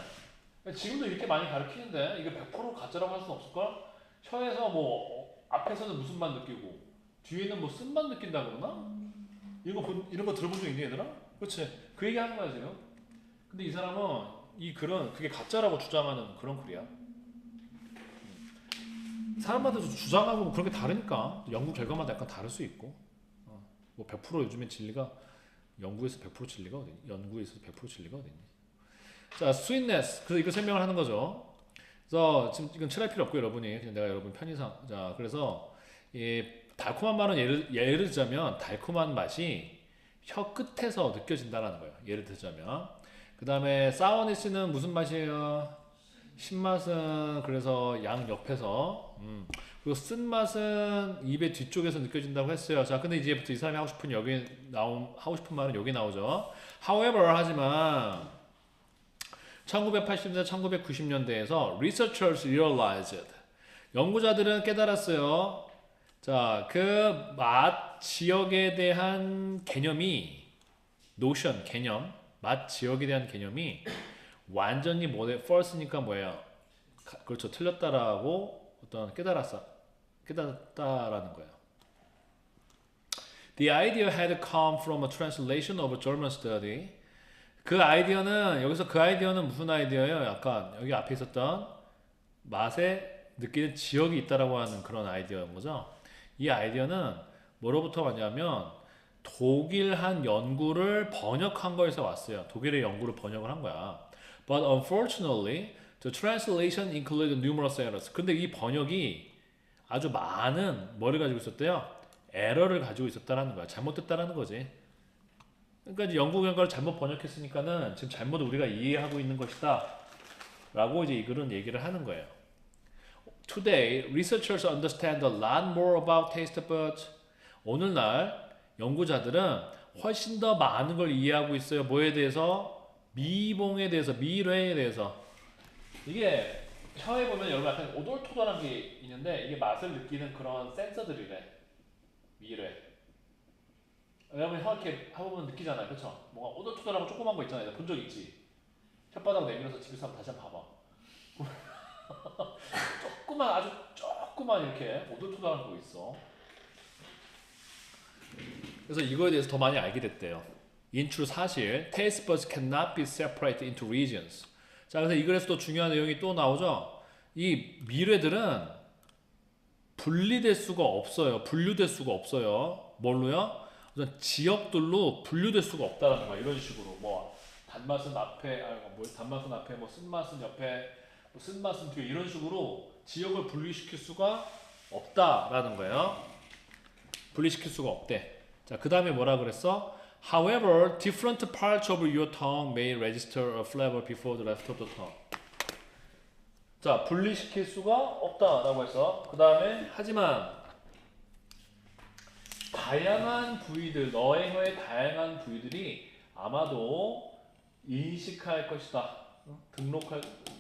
지금도 이렇게 많이 가르치는데 이게 100% 가짜라고 할 수는 없을걸? 혀에서 뭐 앞에서는 무슨 맛 느끼고 뒤에는 뭐 쓴맛 느낀다 그러나? 이런 거 들어본 적 있니 얘들아? 그렇지. 그 얘기 하는 거야 지금. 근데 이 사람은 이 글은 그게 가짜라고 주장하는 그런 글이야. 사람마다 주장하고 뭐 그런 게 다르니까 연구 결과마다 약간 다를 수 있고 뭐 100% 요즘에 진리가 연구에서 100% 진리가 어딨니? 연구에서 100% 진리가 어딨니? 자, sweetness. 그래서 이거 설명을 하는 거죠. 그래서 지금 이건 칠할 필요 없고 여러분이 그냥 내가 여러분 편의상 자 그래서 이 달콤한 말은 예를 들자면 달콤한 맛이 혀 끝에서 느껴진다라는 거예요. 예를 들자면 그 다음에 sourness는 무슨 맛이에요? 신맛은 그래서 양 옆에서 그리고 쓴맛은 입의 뒤쪽에서 느껴진다고 했어요. 자, 근데 이제부터 이 사람이 하고 싶은 하고 싶은 말은 여기 나오죠. However, 하지만 1980년대, 1990년대에서 researchers realized 연구자들은 깨달았어요. 자, 그 맛 지역에 대한 개념이 notion 개념, 맛 지역에 대한 개념이 완전히 false니까 뭐예요? 그렇죠. 틀렸다라고 어떤 깨달았다라는 거예요. The idea had come from a translation of a German study. 그 아이디어는 무슨 아이디어예요? 약간 여기 앞에 있었던 맛에 느끼는 지역이 있다라고 하는 그런 아이디어인 거죠. 이 아이디어는 뭐로부터 왔냐면 독일 한 연구를 번역한 거에서 왔어요. 독일의 연구를 번역을 한 거야. But unfortunately, the translation included numerous errors. 근데 이 번역이 아주 많은 뭐를 가지고 있었대요? 에러를 가지고 있었다라는 거야. 잘못됐다라는 거지. 그러니까 이제 영국 연구를 잘못 번역했으니까는 지금 잘못 우리가 이해하고 있는 것이다. 라고 이제 이 글은 얘기를 하는 거예요. Today, researchers understand a lot more about taste buds. 오늘날 연구자들은 훨씬 더 많은 걸 이해하고 있어요. 뭐에 대해서? 미봉에 대해서, 미뢰에 대해서. 이게 혀에 보면 여러분 약간 오돌토돌한 게 있는데 이게 맛을 느끼는 그런 센서들이래. 미뢰. 여러분 혀 이렇게 해보면 느끼잖아요. 그쵸? 뭔가 오돌토돌하고 조그만 거 있잖아요. 본 적 있지? 혓바닥 내밀어서 집에서 한번 다시 한번 봐봐. 아주 조그만 이렇게 오돌토돌한 거 있어. 그래서 이거에 대해서 더 많이 알게 됐대요. In true 사실, taste buds cannot be separated into regions. 자, 그래서 이 글에서 또 중요한 내용이 또 나오죠. 이 미뢰들은 분리될 수가 없어요. 분류될 수가 없어요. 뭘로요? 어떤 지역들로 분류될 수가 없다라는 거야. 이런 식으로 뭐 단맛은 앞에, 단맛은 앞에, 뭐 쓴맛은 옆에, 뭐 쓴맛은 뒤에 이런 식으로 지역을 분리시킬 수가 없다라는 거예요. 분리시킬 수가 없대. 자, 그 다음에 뭐라 그랬어? However, different parts of your tongue may register a flavor before the rest of the tongue. 자, 분리시킬 수가 없다라고 해서 그 다음에 하지만 다양한 부위들, 너의 혀의 다양한 부위들이 아마도 인식할 것이다.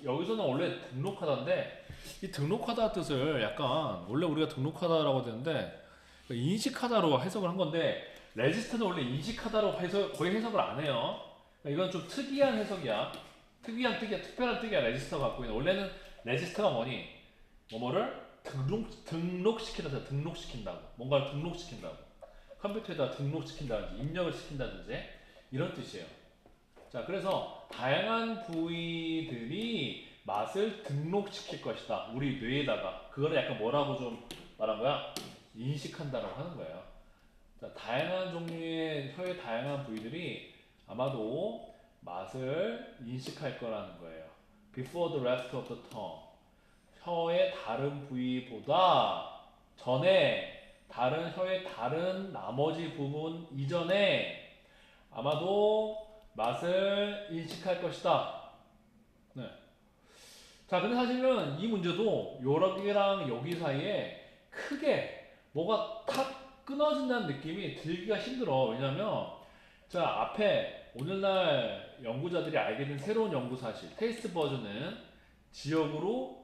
여기서는 원래 등록하다인데 이 등록하다 뜻을 약간 원래 우리가 등록하다라고 되는데 인식하다로 해석을 한 건데 레지스터는 원래 인식하다로 거의 해석을 안 해요. 이건 좀 특이한 해석이야. 특별한 뜻이야 레지스터가 갖고 있는. 원래는 레지스터가 뭐니? 뭐뭐를 등록시킨다. 등록시킨다고. 뭔가를 등록시킨다고. 컴퓨터에다 등록시킨다든지 입력을 시킨다든지 이런 뜻이에요. 자, 그래서 다양한 부위들이 맛을 등록시킬 것이다. 우리 뇌에다가. 그거를 약간 뭐라고 좀 말한 거야? 인식한다라고 하는 거예요. 자, 다양한 종류의 혀의 다양한 부위들이 아마도 맛을 인식할 거라는 거예요. Before the rest of the tongue. 혀의 다른 부위보다 전에 다른 혀의 다른 나머지 부분 이전에 아마도 맛을 인식할 것이다. 네. 자, 근데 사실은 이 문제도 여기랑 여기 사이에 크게 뭐가 탁 끊어진다는 느낌이 들기가 힘들어. 왜냐면 자, 앞에 오늘날 연구자들이 알게 된 새로운 연구 사실, 테이스트 버전은 지역으로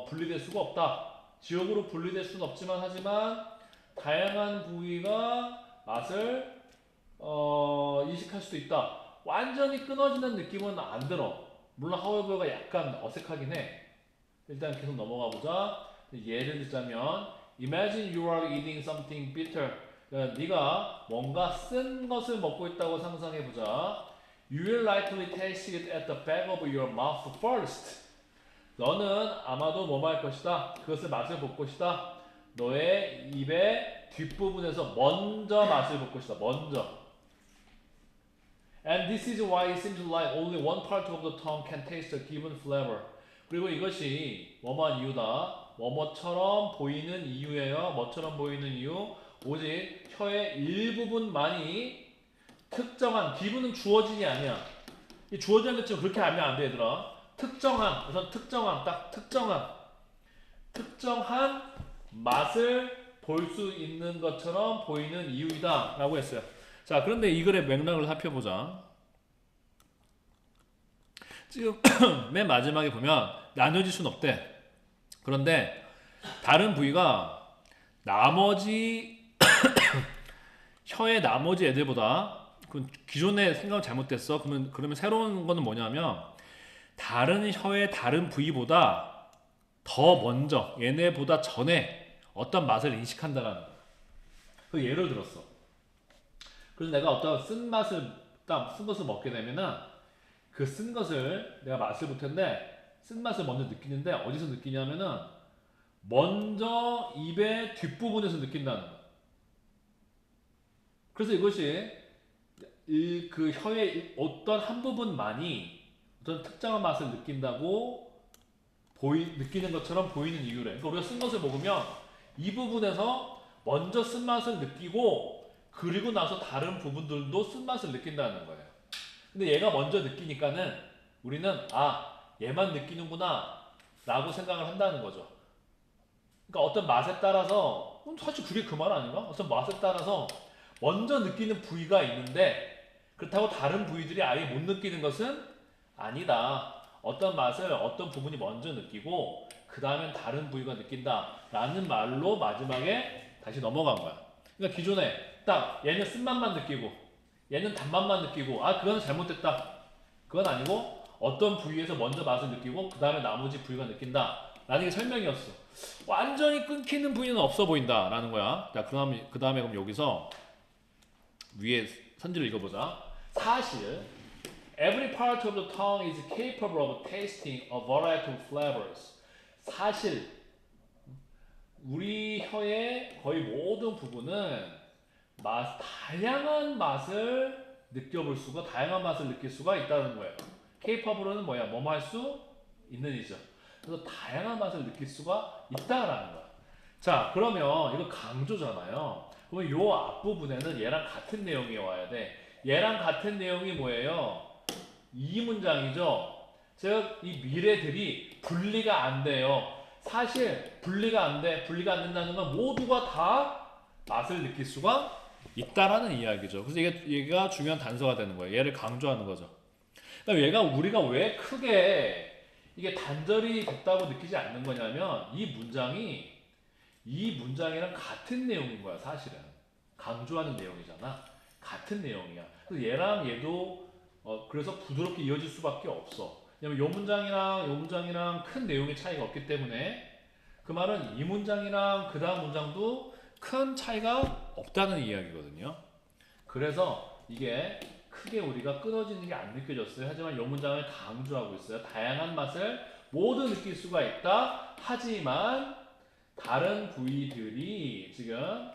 분리될 수가 없다. 지역으로 분리될 수는 없지만 하지만 다양한 부위가 맛을 인식할 수도 있다. 완전히 끊어지는 느낌은 안 들어. 물론 하워버가 약간 어색하긴 해. 일단 계속 넘어가 보자. 예를 들자면 Imagine you are eating something bitter. 그러니까 네가 뭔가 쓴 것을 먹고 있다고 상상해 보자. You will likely taste it at the back of your mouth first. 너는 아마도 뭐뭐 할 것이다. 그것을 맛을 볼 것이다. 너의 입의 뒷부분에서 먼저 맛을 볼 것이다. 먼저. And this is why it seems like only one part of the tongue can taste a given flavor. 그리고 이것이 뭐뭐한 이유다. 뭐뭐처럼 보이는 이유예요. 뭐처럼 보이는 이유. 오직 혀의 일부분만이 특정한, 기분은 주어진이 아니야. 이 주어지는 것처럼 그렇게 하면 안 돼, 얘들아. 특정한, 우선 특정한, 딱 특정한 맛을 볼 수 있는 것처럼 보이는 이유이다 라고 했어요. 자, 그런데 이 글의 맥락을 살펴보자. 지금 맨 마지막에 보면 나눠질 수는 없대. 그런데 다른 부위가 나머지 혀의 나머지 애들보다, 그 기존의 생각은 잘못됐어. 그러면 새로운 거는 뭐냐면 다른 혀의 다른 부위보다 더 먼저, 얘네보다 전에 어떤 맛을 인식한다라는 거야. 그 예를 들었어. 그래서 내가 어떤 쓴 것을 먹게 되면은 그 쓴 것을 내가 맛을 볼 텐데 쓴 맛을 먼저 느끼는데 어디서 느끼냐면은 먼저 입의 뒷부분에서 느낀다는 거야. 그래서 이것이 그 혀의 어떤 한 부분만이 어떤 특정한 맛을 느낀다고 느끼는 것처럼 보이는 이유래. 그러니까 우리가 쓴 것을 먹으면 이 부분에서 먼저 쓴맛을 느끼고 그리고 나서 다른 부분들도 쓴맛을 느낀다는 거예요. 근데 얘가 먼저 느끼니까는 우리는 얘만 느끼는구나 라고 생각을 한다는 거죠. 그러니까 어떤 맛에 따라서, 사실 그게 그 말 아닌가? 어떤 맛에 따라서 먼저 느끼는 부위가 있는데 그렇다고 다른 부위들이 아예 못 느끼는 것은 아니다. 어떤 맛을 어떤 부분이 먼저 느끼고 그 다음엔 다른 부위가 느낀다 라는 말로 마지막에 다시 넘어간 거야. 그러니까 기존에 딱 얘는 쓴맛만 느끼고 얘는 단맛만 느끼고 그건 잘못됐다. 그건 아니고 어떤 부위에서 먼저 맛을 느끼고 그 다음에 나머지 부위가 느낀다 라는 게 설명이었어. 완전히 끊기는 부위는 없어 보인다 라는 거야. 자, 그 다음에 그럼 여기서 위에 선지를 읽어보자. 사실 Every part of the tongue is capable of tasting a variety of flavors. 사실 우리 혀의 거의 모든 부분은 다양한 맛을 다양한 맛을 느낄 수가 있다는 거예요. capable은 뭐야? 뭐뭐 할 수 있는 이죠. 그래서 다양한 맛을 느낄 수가 있다라는 거야. 자, 그러면 이거 강조잖아요. 그러면 요 앞부분에는 얘랑 같은 내용이 와야 돼. 얘랑 같은 내용이 뭐예요? 이 문장이죠. 즉, 이 미래들이 분리가 안 돼요. 사실 분리가 안 된다는 건 모두가 다 맛을 느낄 수가 있다라는 이야기죠. 그래서 얘가 중요한 단서가 되는 거예요. 얘를 강조하는 거죠. 그러니까 우리가 왜 크게 이게 단절이 됐다고 느끼지 않는 거냐면 이 문장이랑 같은 내용인 거야. 사실은 강조하는 내용이잖아. 같은 내용이야. 그래서 얘랑 얘도 그래서 부드럽게 이어질 수밖에 없어. 왜냐면 요 문장이랑 큰 내용의 차이가 없기 때문에 그 말은 이 문장이랑 그 다음 문장도 큰 차이가 없다는 이야기거든요. 그래서 이게 크게 우리가 끊어지는 게 안 느껴졌어요. 하지만 이 문장을 강조하고 있어요. 다양한 맛을 모두 느낄 수가 있다. 하지만 다른 부위들이 지금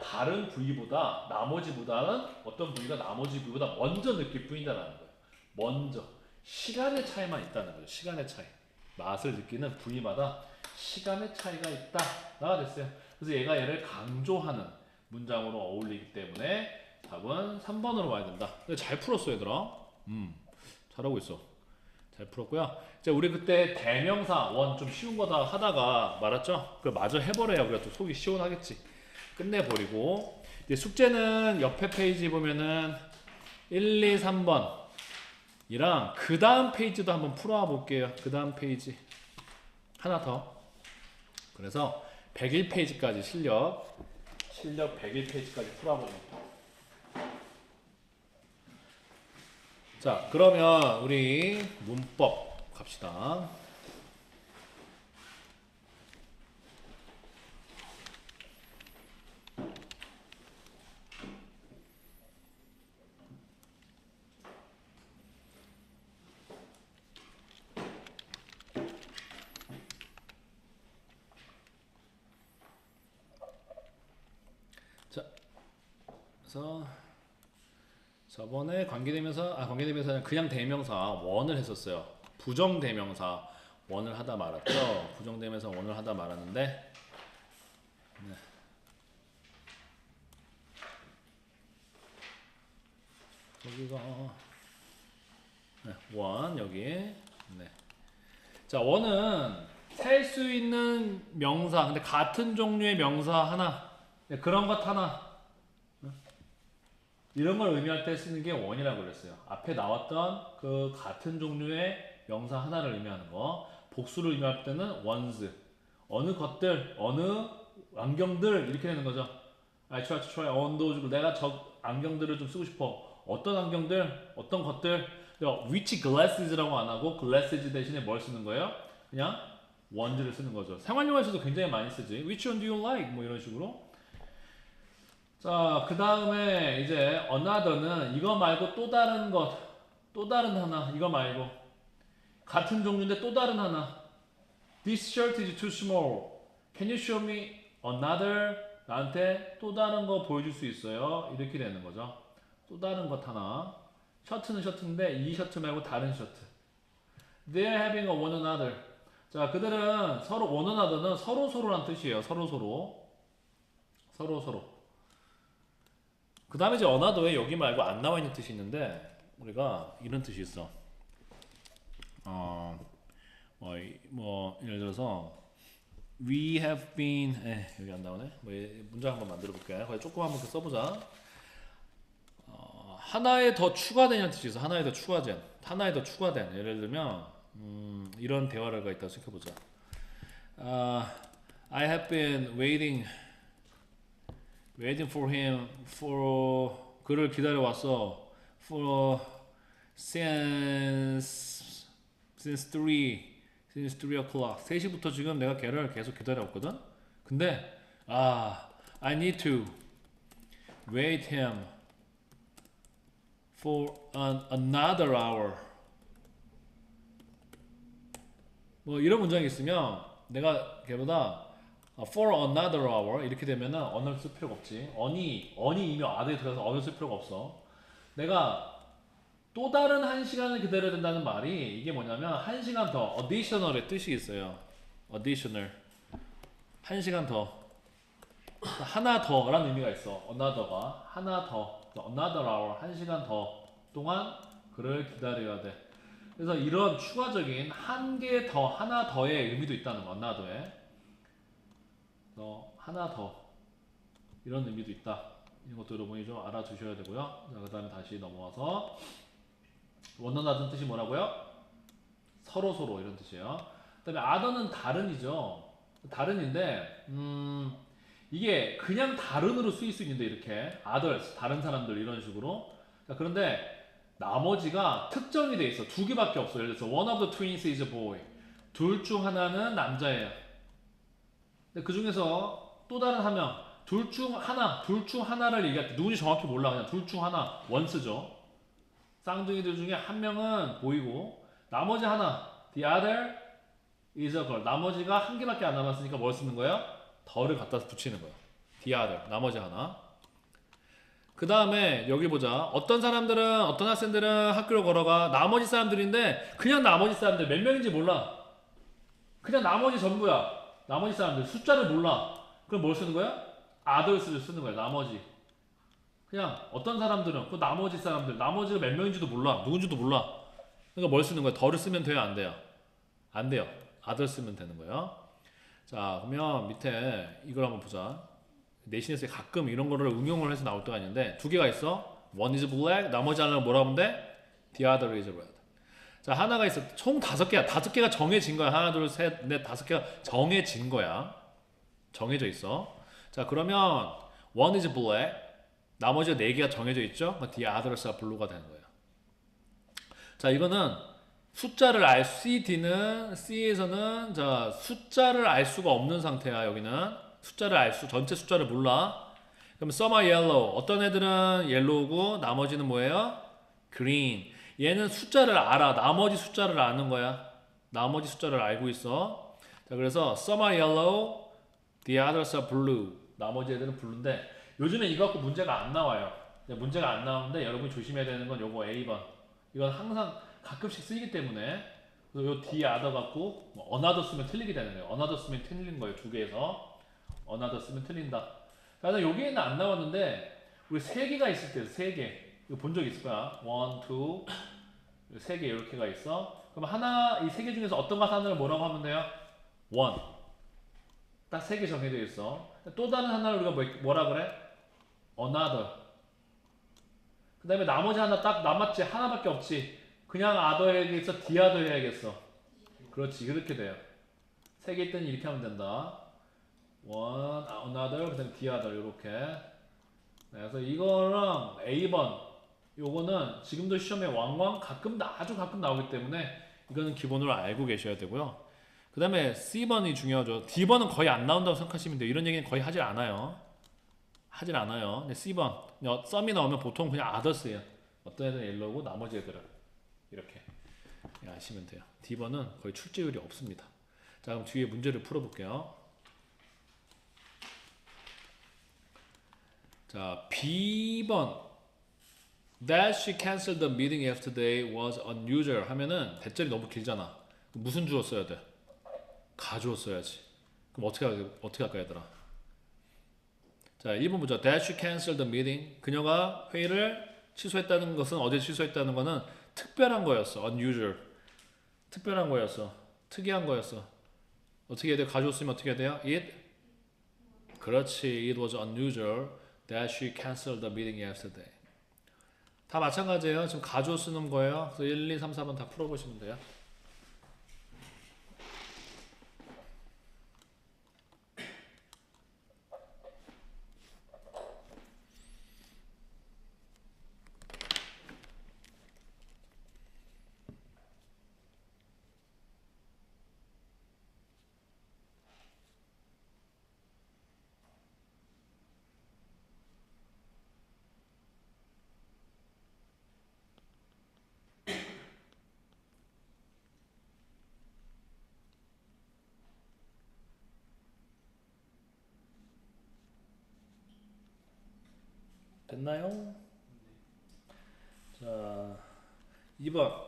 다른 부위보다 나머지보다는 어떤 부위가 나머지 부위보다 먼저 느낄 뿐이다라는 거예요. 먼저 시간의 차이만 있다는 거죠. 시간의 차이. 맛을 느끼는 부위마다 시간의 차이가 있다. 나가 됐어요. 그래서 얘가 얘를 강조하는 문장으로 어울리기 때문에 답은 3번으로 와야 된다. 잘 풀었어 얘들아. 잘하고 있어. 잘 풀었고요. 이제 우리 그때 대명사 원 좀 쉬운 거다 하다가 말았죠? 그걸 마저 해버려야 우리가 또 속이 시원하겠지. 끝내버리고 이제 숙제는 옆에 페이지 보면은 1, 2, 3번 이랑 그 다음 페이지도 한번 풀어와 볼게요. 그 다음 페이지 하나 더. 그래서 101페이지까지 실력 101페이지까지 풀어와 봅니다. 자, 그러면 우리 문법 갑시다. 자, 그래서 저번에 관계대명사는 그냥 대명사 원을 했었어요. 부정대명사 원을 하다 말았죠. 부정대명사 원을 하다 말았는데 네. 여기가 네, 원 여기 네. 자, 원은 셀 수 있는 명사 근데 같은 종류의 명사 하나 네, 그런 것 하나 이런 걸 의미할 때 쓰는 게 원이라고 그랬어요. 앞에 나왔던 그 같은 종류의 명사 하나를 의미하는 거. 복수를 의미할 때는 ones. 어느 것들, 어느 안경들 이렇게 되는 거죠. I try to try on those. 내가 저 안경들을 좀 쓰고 싶어. 어떤 안경들, 어떤 것들. which glasses라고 안 하고 glasses 대신에 뭘 쓰는 거예요? 그냥 ones를 쓰는 거죠. 생활용어에서도 굉장히 많이 쓰지. Which one do you like? 뭐 이런 식으로. 자, 그 다음에 이제 another는 이거 말고 또 다른 것, 또 다른 하나, 이거 말고 같은 종류인데 또 다른 하나. This shirt is too small. Can you show me another? 나한테 또 다른 거 보여줄 수 있어요? 이렇게 되는 거죠. 또 다른 것 하나. 셔츠는 셔츠인데 이 셔츠 말고 다른 셔츠. They're having a one another. 자, 그들은 서로 one another는 서로 서로란 뜻이에요. 서로 서로. 서로 서로. 그 다음에 이제 another에 여기 말고 안 나와 있는 뜻이 있는데 우리가 이런 뜻이 있어. 예를 들어서 we have been 여기 안 나오네. 문장 한번 만들어 볼게요. 거기 조금 한번 써보자. 하나에 더 추가된이라는 뜻이 있어. 하나에 더 추가된. 하나에 더 추가된. 예를 들면 이런 대화가 있다고 생각해보자. I have been waiting for him 그를 기다려 왔어 for since 3 o'clock 3시부터 지금 내가 걔를 계속 기다려왔거든. 근데 I need to wait him for another hour. 뭐 이런 문장이 있으면 내가 걔보다 for another hour 이렇게 되면은 언어를 쓸 필요가 없지. on이 이미 아래에 들어가서 언어를 쓸 필요가 없어. 내가 또 다른 1시간을 기다려야 된다는 말이 이게 뭐냐면 1시간 더 additional의 뜻이 있어요. additional 1시간 더 하나 더라는 의미가 있어. another가 하나 더 another hour 1시간 더 동안 그를 기다려야 돼. 그래서 이런 추가적인 한 개 더 하나 더의 의미도 있다는 거. another에 하나 더 이런 의미도 있다. 이런 것도 여러분이 좀 알아두셔야 되고요. 자, 그 다음에 다시 넘어와서 원어나든 뜻이 뭐라고요? 서로 서로 이런 뜻이에요. 그 다음에 other는 다른이죠. 다른인데 이게 그냥 다른으로 쓰일 수 있는데 이렇게 others 다른 사람들 이런 식으로. 자, 그런데 나머지가 특정이 돼 있어. 2개밖에 없어. 예를 들어서 one of the twins is a boy. 둘 중 하나는 남자예요. 근데 그 중에서 또 다른 한 명, 둘 중 하나를 얘기할 때 누군지 정확히 몰라. 그냥 둘 중 하나, 원스죠. 쌍둥이들 중에 한 명은 보이고 나머지 하나, the other is a girl. 나머지가 한 개밖에 안 남았으니까 뭘 쓰는 거야? 더를 갖다 붙이는 거야. the other, 나머지 하나. 그 다음에 여기 보자. 어떤 학생들은 학교를 걸어가. 나머지 사람들인데 그냥 나머지 사람들 몇 명인지 몰라. 그냥 나머지 전부야. 나머지 사람들 숫자를 몰라. 그럼 뭘 쓰는 거야? others를 쓰는 거야. 나머지. 그냥 어떤 사람들은 그 나머지 사람들, 나머지가 몇 명인지도 몰라. 누군지도 몰라. 그러니까 뭘 쓰는 거야? 더를 쓰면 돼요? 안 돼요? 안 돼요. other 쓰면 되는 거예요. 자, 그러면 밑에 이걸 한번 보자. 내신에서 가끔 이런 거를 응용을 해서 나올 때가 있는데 두 개가 있어. one is black, 나머지 하나는 뭐라고 하면 돼? the other is red. 자, 하나가 있어. 총 5개야. 5개가 정해진 거야. 하나, 둘, 셋, 넷, 5개가 정해진 거야. 정해져 있어. 자, 그러면 one is black, 나머지 4개가 정해져 있죠? the others are blue가 되는 거예요. 자, 이거는 숫자를 C에서는 자, 숫자를 알 수가 없는 상태야. 여기는 전체 숫자를 몰라. 그럼 some are yellow. 어떤 애들은 yellow고 나머지는 뭐예요? green. 얘는 숫자를 알아. 나머지 숫자를 아는 거야. 나머지 숫자를 알고 있어. 자, 그래서 some are yellow, the others are blue. 나머지 애들은 blue인데 요즘에 이거 갖고 문제가 안 나와요. 문제가 안 나오는데 여러분이 조심해야 되는 건 요거 A번. 이건 항상 가끔씩 쓰이기 때문에 요 D other 갖고 another 쓰면 틀리게 되는 거예요. another 쓰면 틀린 거예요. 두 개에서 another 쓰면 틀린다. 나는 여기에는 안 나왔는데 우리 3개가 있을 때 3개 이거 본 적 있을 거야. 1, 2, 3개 이렇게가 있어. 그럼 이 3개 중에서 어떤 것 하나를 뭐라고 하면 돼요? 1. 딱 3개 정해져 있어. 또 다른 하나를 우리가 뭐라 그래? another. 그 다음에 나머지 하나 딱 남았지. 하나밖에 없지. 그냥 other에게서 the other 해야겠어. 그렇지. 그렇게 돼요. 3개 있더니 이렇게 하면 된다. one, another, 그 다음에 the other 이렇게. 그래서 이거랑 A번 요거는 지금도 시험에 왕왕 아주 가끔 나오기 때문에 이거는 기본으로 알고 계셔야 되고요. 그 다음에 C번이 중요하죠. D번은 거의 안 나온다고 생각하시면 돼요. 이런 얘기는 거의 하질 않아요. 근데 C번 썸이 나오면 보통 그냥 others예요. 어떤 애들은 yellow고 나머지 애들은 이렇게 아시면 돼요. D번은 거의 출제율이 없습니다. 자, 그럼 뒤에 문제를 풀어볼게요. 자, B번 That she canceled the meeting yesterday was unusual 하면은 대절이 너무 길잖아. 무슨 주어 써야 돼? 가주어 써야지. 그럼 어떻게 할까 얘들아? 자, 1번 보자. That she canceled the meeting. 그녀가 회의를 취소했다는 것은 어제 취소했다는 것은 특별한 거였어. unusual. 특별한 거였어. 특이한 거였어. 어떻게 해야 돼? 가주어 쓰면 어떻게 해야 돼요? 그렇지. It was unusual that she canceled the meeting yesterday. 다 마찬가지예요. 지금 가주어 쓰는 거예요. 그래서 1, 2, 3, 4번 다 풀어보시면 돼요. 됐나요? 자, 2번.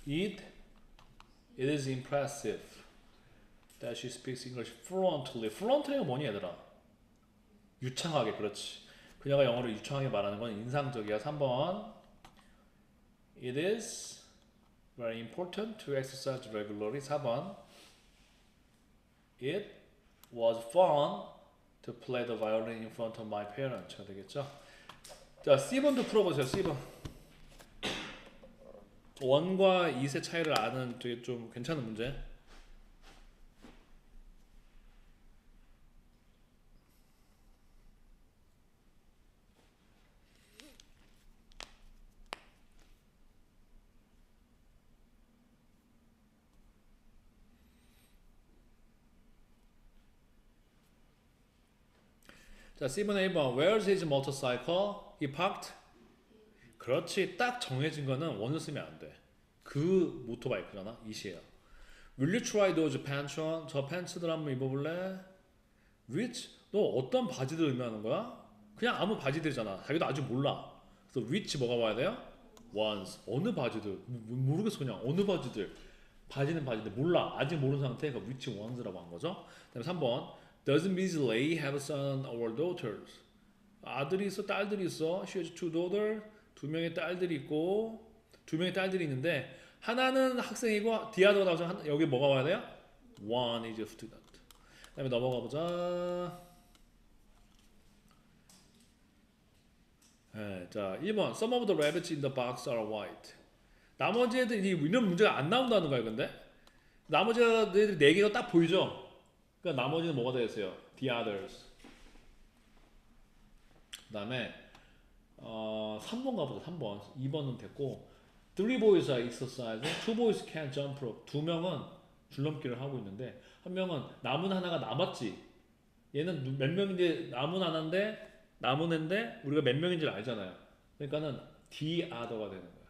It is impressive that she speaks English fluently. fluently가 뭐니 얘들아? 유창하게. 그렇지. 그녀가 영어를 유창하게 말하는 건 인상적이야. 3번. It is very important to exercise regularly. 4번. It was fun to play the violin in front of my parents가 되겠죠? 자, C번도 풀어보세요. C번. 1과 2의 차이를 아는 되게 좀 괜찮은 문제. 자, 7번, 1번. Where's his motorcycle? He parked. 그렇지. 딱 정해진 거는 원을 쓰면 안 돼. 그 모토바이크잖아. 이시에요. Will you try those pants on? 저 팬츠들 한번 입어볼래? Which? 너 어떤 바지들 의미하는 거야? 그냥 아무 바지들이잖아. 자기도 아직 몰라. 그래서 which 뭐가 와야 돼요? Ones. 어느 바지들? 모르겠어 그냥. 어느 바지들? 바지는 바지인데 몰라. 아직 모르는 상태가 which ones라고 한 거죠. 그다음에 3번. Does Miss Lay have a son or daughters? 아들이 있어, 딸들이 있어. She has two daughters. 두 명의 딸들이 있고 두 명의 딸들이 있는데 하나는 학생이고 디아더가 나와서 여기 뭐가 와야 돼요? One is a student. 그다음에 넘어가 보자. 네, 자 1번 Some of the rabbits in the box are white. 나머지 애들이 이런 문제가 안 나온다는 거예요. 근데 나머지 애들이 4개가 딱 보이죠? 그러니까 나머지는 뭐가 되겠어요? The others. 그 다음에 3번 가보자. 3번 2번은 됐고 Three boys are exercising. Two boys can't jump rope. 두 명은 줄넘기를 하고 있는데 한 명은 남은 하나가 남았지. 얘는 몇 명인지 남은 하나인데 남은 애인데 우리가 몇 명인지를 알잖아요. 그러니까는 the other가 되는 거야.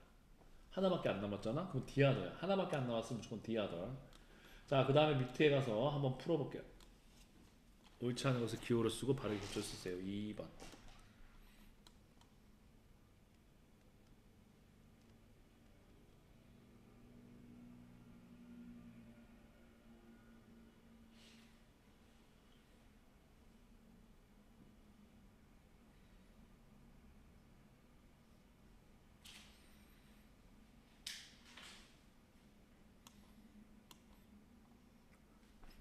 하나밖에 안 남았잖아. 그럼 the other야. 하나밖에 안 남았으면 무조건 the other. 자, 그 다음에 밑에 가서 한번 풀어볼게요. 옳지 않은 것을 기호로 쓰고 바르게 고쳐 쓰세요. 2번.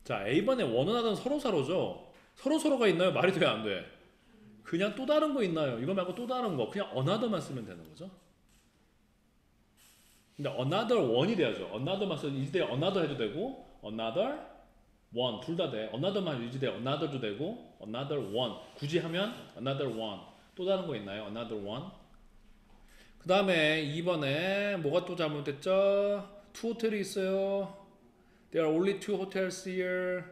자, A번에 원하던 서로서로죠. 서로서로가 있나요? 말이 돼요? 안 돼? 그냥 또 다른 거 있나요? 이거 말고 또 다른 거. 그냥 another만 쓰면 되는 거죠. 근데 another one이 돼야죠. another만 써도 이제 another 해도 되고 another one 둘 다 돼. another만 유지돼. another도 되고 another one 굳이 하면 another one 또 다른 거 있나요? another one. 그 다음에 2번에 뭐가 또 잘못됐죠? two 호텔이 있어요. There are only two hotels here.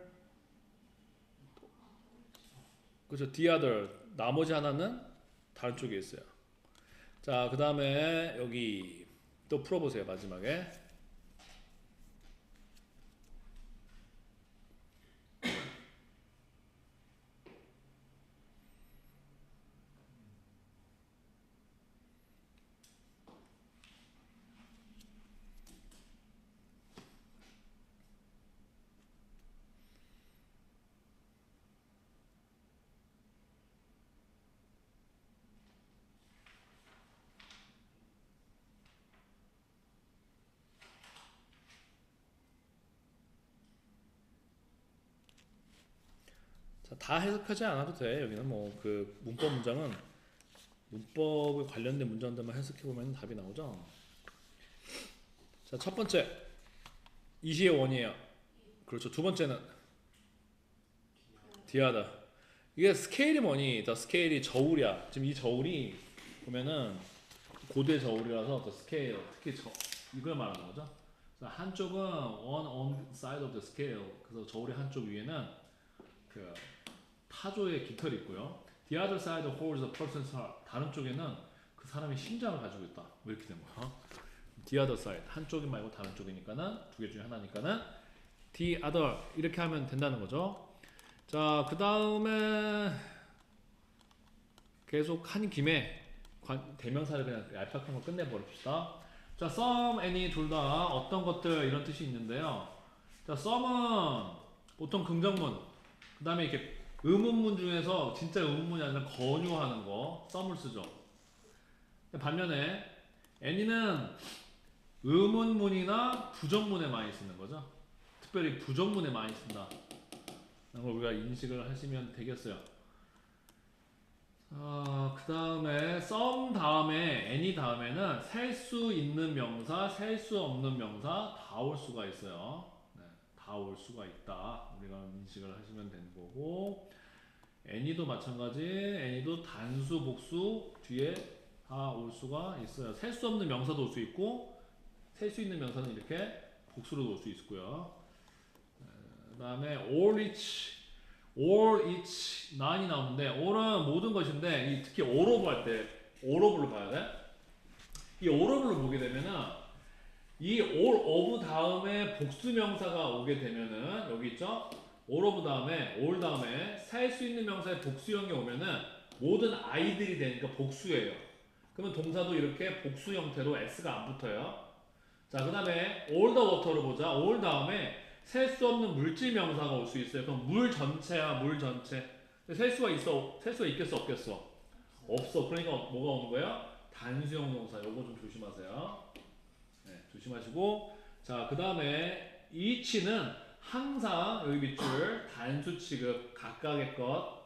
그죠? The other 나머지 하나는 다른 쪽에 있어요. 자, 그 다음에 여기 또 풀어보세요. 마지막에 자, 다 해석하지 않아도 돼. 여기는 뭐 그 문법 문장은 문법에 관련된 문장들만 해석해 보면 답이 나오죠. 자, 첫 번째 이시의 원이에요. 그렇죠. 두 번째는 디아다. 이게 스케일이 뭐니? 더 스케일이 저울이야. 지금 이 저울이 보면은 고대 저울이라서 더 스케일 특히 이걸 말하는 거죠. 그래서 한쪽은 one on side of the scale. 그래서 저울의 한쪽 위에는 그 타조의 깃털이 있고요. The other side holds the person's heart. 다른 쪽에는 그 사람의 심장을 가지고 있다. 뭐 이렇게 된 거야. The other side 한쪽이 말고 다른 쪽이니까는 두 개 중에 하나니까는 the other 이렇게 하면 된다는 거죠. 자, 그 다음에 계속 한 김에 대명사를 그냥 얄팍한 거 끝내버립시다. 자, some, any 둘 다 어떤 것들 이런 뜻이 있는데요. 자, some은 보통 긍정문, 그 다음에 이렇게 의문문 중에서 진짜 의문문이 아니라 권유하는 거 some을 쓰죠. 반면에 any는 의문문이나 부정문에 많이 쓰는 거죠. 특별히 부정문에 많이 쓴다. 그런 걸 우리가 인식을 하시면 되겠어요. 그 다음에 some 다음에 any 다음에는 셀 수 있는 명사, 셀 수 없는 명사 다 올 수가 있어요. 네, 다 올 수가 있다. 우리가 인식을 하시면 되는 거고 any도 마찬가지. any도 단수, 복수 뒤에 다 올 수가 있어요. 셀 수 없는 명사도 올 수 있고 셀 수 있는 명사는 이렇게 복수로 올 수 있고요. 그 다음에 all which all, each, none이 나오는데 all은 모든 것인데 이 특히 all of 할 때 all of를 봐야 돼. 이 all of를 보게 되면은 이 all of 다음에 복수 명사가 오게 되면은 여기 있죠? all of 다음에 all 다음에 살 수 있는 명사의 복수형이 오면은 모든 아이들이 되니까 복수예요. 그러면 동사도 이렇게 복수 형태로 s가 안 붙어요. 자, 그 다음에 all the water를 보자. all 다음에 셀 수 없는 물질 명사가 올 수 있어요. 그럼 물 전체야, 물 전체. 셀 수가 있어, 셀 수가 있겠어, 없겠어? 없어. 그러니까 뭐가 오는 거야? 단수형 동사. 요거 좀 조심하세요. 네, 조심하시고. 자, 그 다음에 each는 항상 여기 밑줄 단수 취급 각각의 것.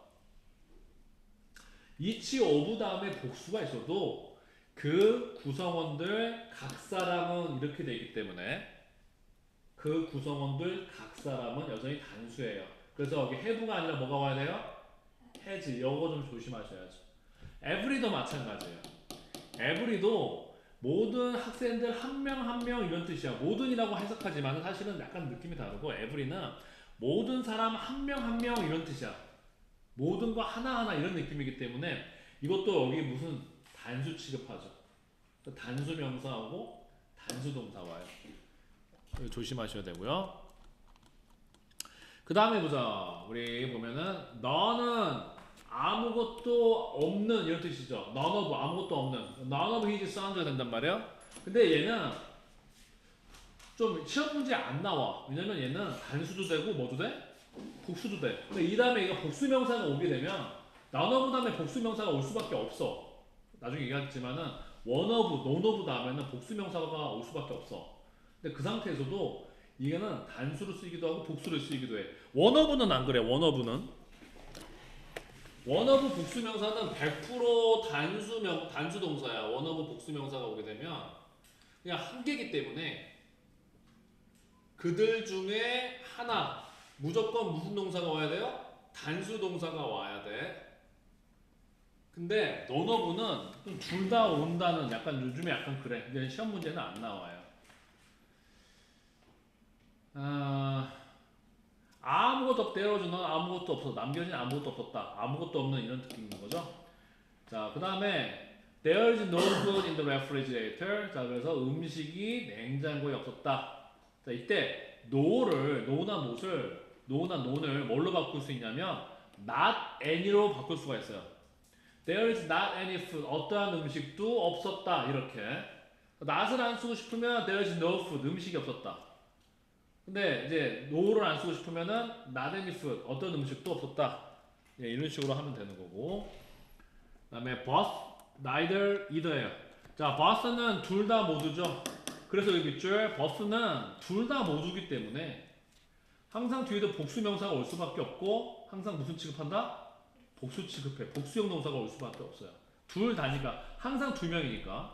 each of 다음에 복수가 있어도 그 구성원들 각 사람은 이렇게 되기 때문에 그 구성원들 각 사람은 여전히 단수예요. 그래서 여기 have가 아니라 뭐가 와야 돼요? has. 요거 좀 조심하셔야죠. every도 마찬가지예요. every도 모든 학생들 한 명 한 명 이런 뜻이야. 모든이라고 해석하지만 사실은 약간 느낌이 다르고 every는 모든 사람 한 명 한 명 이런 뜻이야. 모든 거 하나하나 이런 느낌이기 때문에 이것도 여기 무슨 단수 취급하죠. 단수 명사하고 단수 동사 와요. 조심하셔야 되고요. 그 다음에 보자. 우리 보면은 너는 아무것도 없는 이런 뜻이죠. none of 아무것도 없는 none of his sons가 된단 말이야. 근데 얘는 좀 시험 문제에 안 나와. 왜냐면 얘는 단수도 되고 뭐도 돼? 복수도 돼. 근데 이 다음에 얘가 복수 명사가 오게 되면 none of 다음에 복수 명사가 올 수밖에 없어. 나중에 얘기하겠지만은 one of, none of 다음에는 복수 명사가 올 수밖에 없어. 근데 그 상태에서도 이게는 단수로 쓰이기도 하고 복수로 쓰이기도 해. one of는 안 그래. one of는 one of 복수 명사는 100% 단수 동사야. one of 복수 명사가 오게 되면 그냥 한 개이기 때문에 그들 중에 하나 무조건 무슨 동사가 와야 돼요? 단수 동사가 와야 돼. 근데 none of는 둘 다 온다는 약간 요즘에 약간 그래. 근데 시험 문제는 안 나와요. 아무것도 없대요. 넌 아무것도 없어. 남겨진 아무것도 없었다. 아무것도 없는 이런 느낌인 거죠. 자, 그 다음에 there is no food in the refrigerator. 자, 그래서 음식이 냉장고에 없었다. 자, 이때 no를 no나 not을 뭘로 바꿀 수 있냐면 not any로 바꿀 수가 있어요. There is not any food. 어떠한 음식도 없었다. 이렇게 not을 안 쓰고 싶으면 there is no food. 음식이 없었다. 근데 이제 no를 안 쓰고 싶으면은 not any food. 어떤 음식도 없었다. 예, 이런 식으로 하면 되는 거고. 그다음에 both, neither, either예요. 자, both는 둘 다 모두죠. 그래서 여기 밑줄 both는 둘 다 모두기 때문에 항상 뒤에도 복수 명사가 올 수밖에 없고 항상 무슨 취급한다? 복수 취급해. 복수형 동사가 올 수밖에 없어요. 둘 다니까 항상 두 명이니까.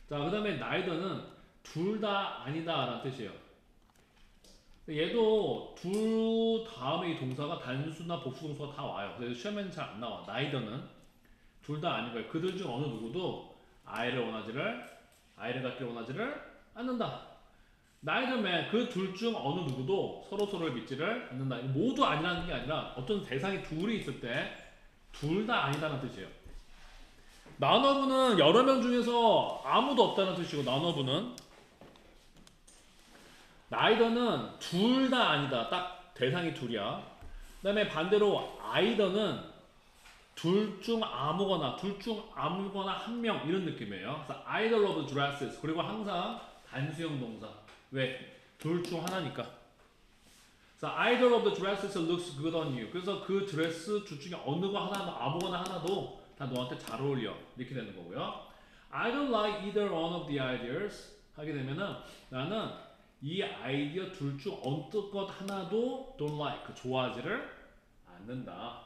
자, 그다음에 neither는 둘 다 아니다 라는 뜻이에요. 얘도 둘 다음에 이 동사가 단수나 복수 동사가 다 와요. 그래서 시험에는 잘 안 나와. neither는 둘 다 아닌 거예요. 그들 중 어느 누구도 아이를 갖기를 원하지를 않는다. neitherman 그 둘 중 어느 누구도 서로를 믿지를 않는다. 모두 아니라는 게 아니라 어떤 대상이 둘이 있을 때 둘 다 아니다는 뜻이에요. none of는 여러 명 중에서 아무도 없다는 뜻이고 none of는 neither는 둘 다 아니다. 딱 대상이 둘이야. 그 다음에 반대로 either는 둘 중 아무거나 한 명 이런 느낌이에요. 그래서 either of the dresses. 그리고 항상 단수형 동사. 왜? 둘 중 하나니까. 그래서 either of the dresses looks good on you. 그래서 그 드레스 둘 중에 어느 거 하나, 아무거나 하나도 다 너한테 잘 어울려. 이렇게 되는 거고요. I don't like either one of the ideas. 하게 되면은 나는 이 아이디어 둘 중 어느 것 하나도 don't like. 좋아하지를 않는다.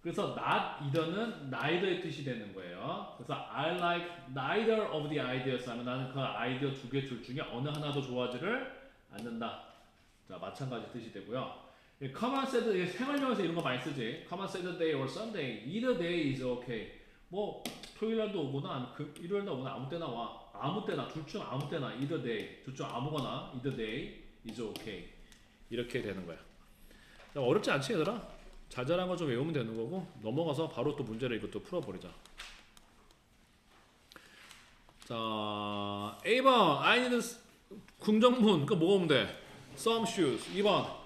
그래서 not either는 neither의 뜻이 되는 거예요. 그래서 I like neither of the ideas 하면 나는 그 아이디어 두 개 둘 중에 어느 하나도 좋아하지를 않는다. 자, 마찬가지 뜻이 되고요. Come on Saturday, 생활용에서 이런 거 많이 쓰지. Come on Saturday or Sunday, either day is okay. 뭐 토요일날도 오거나 일요일날 오거나 아무 때나 와. 아무 때나 둘 중 아무 때나 either day, 둘 중 아무거나 either day is okay. 이렇게 되는 거야. 어렵지 않지 얘들아? 자잘한 거 좀 외우면 되는 거고 넘어가서 바로 또 문제를 이것도 풀어버리자. 자, A번 I need 긍정문 그 뭐가 오면 돼? Some shoes. 2번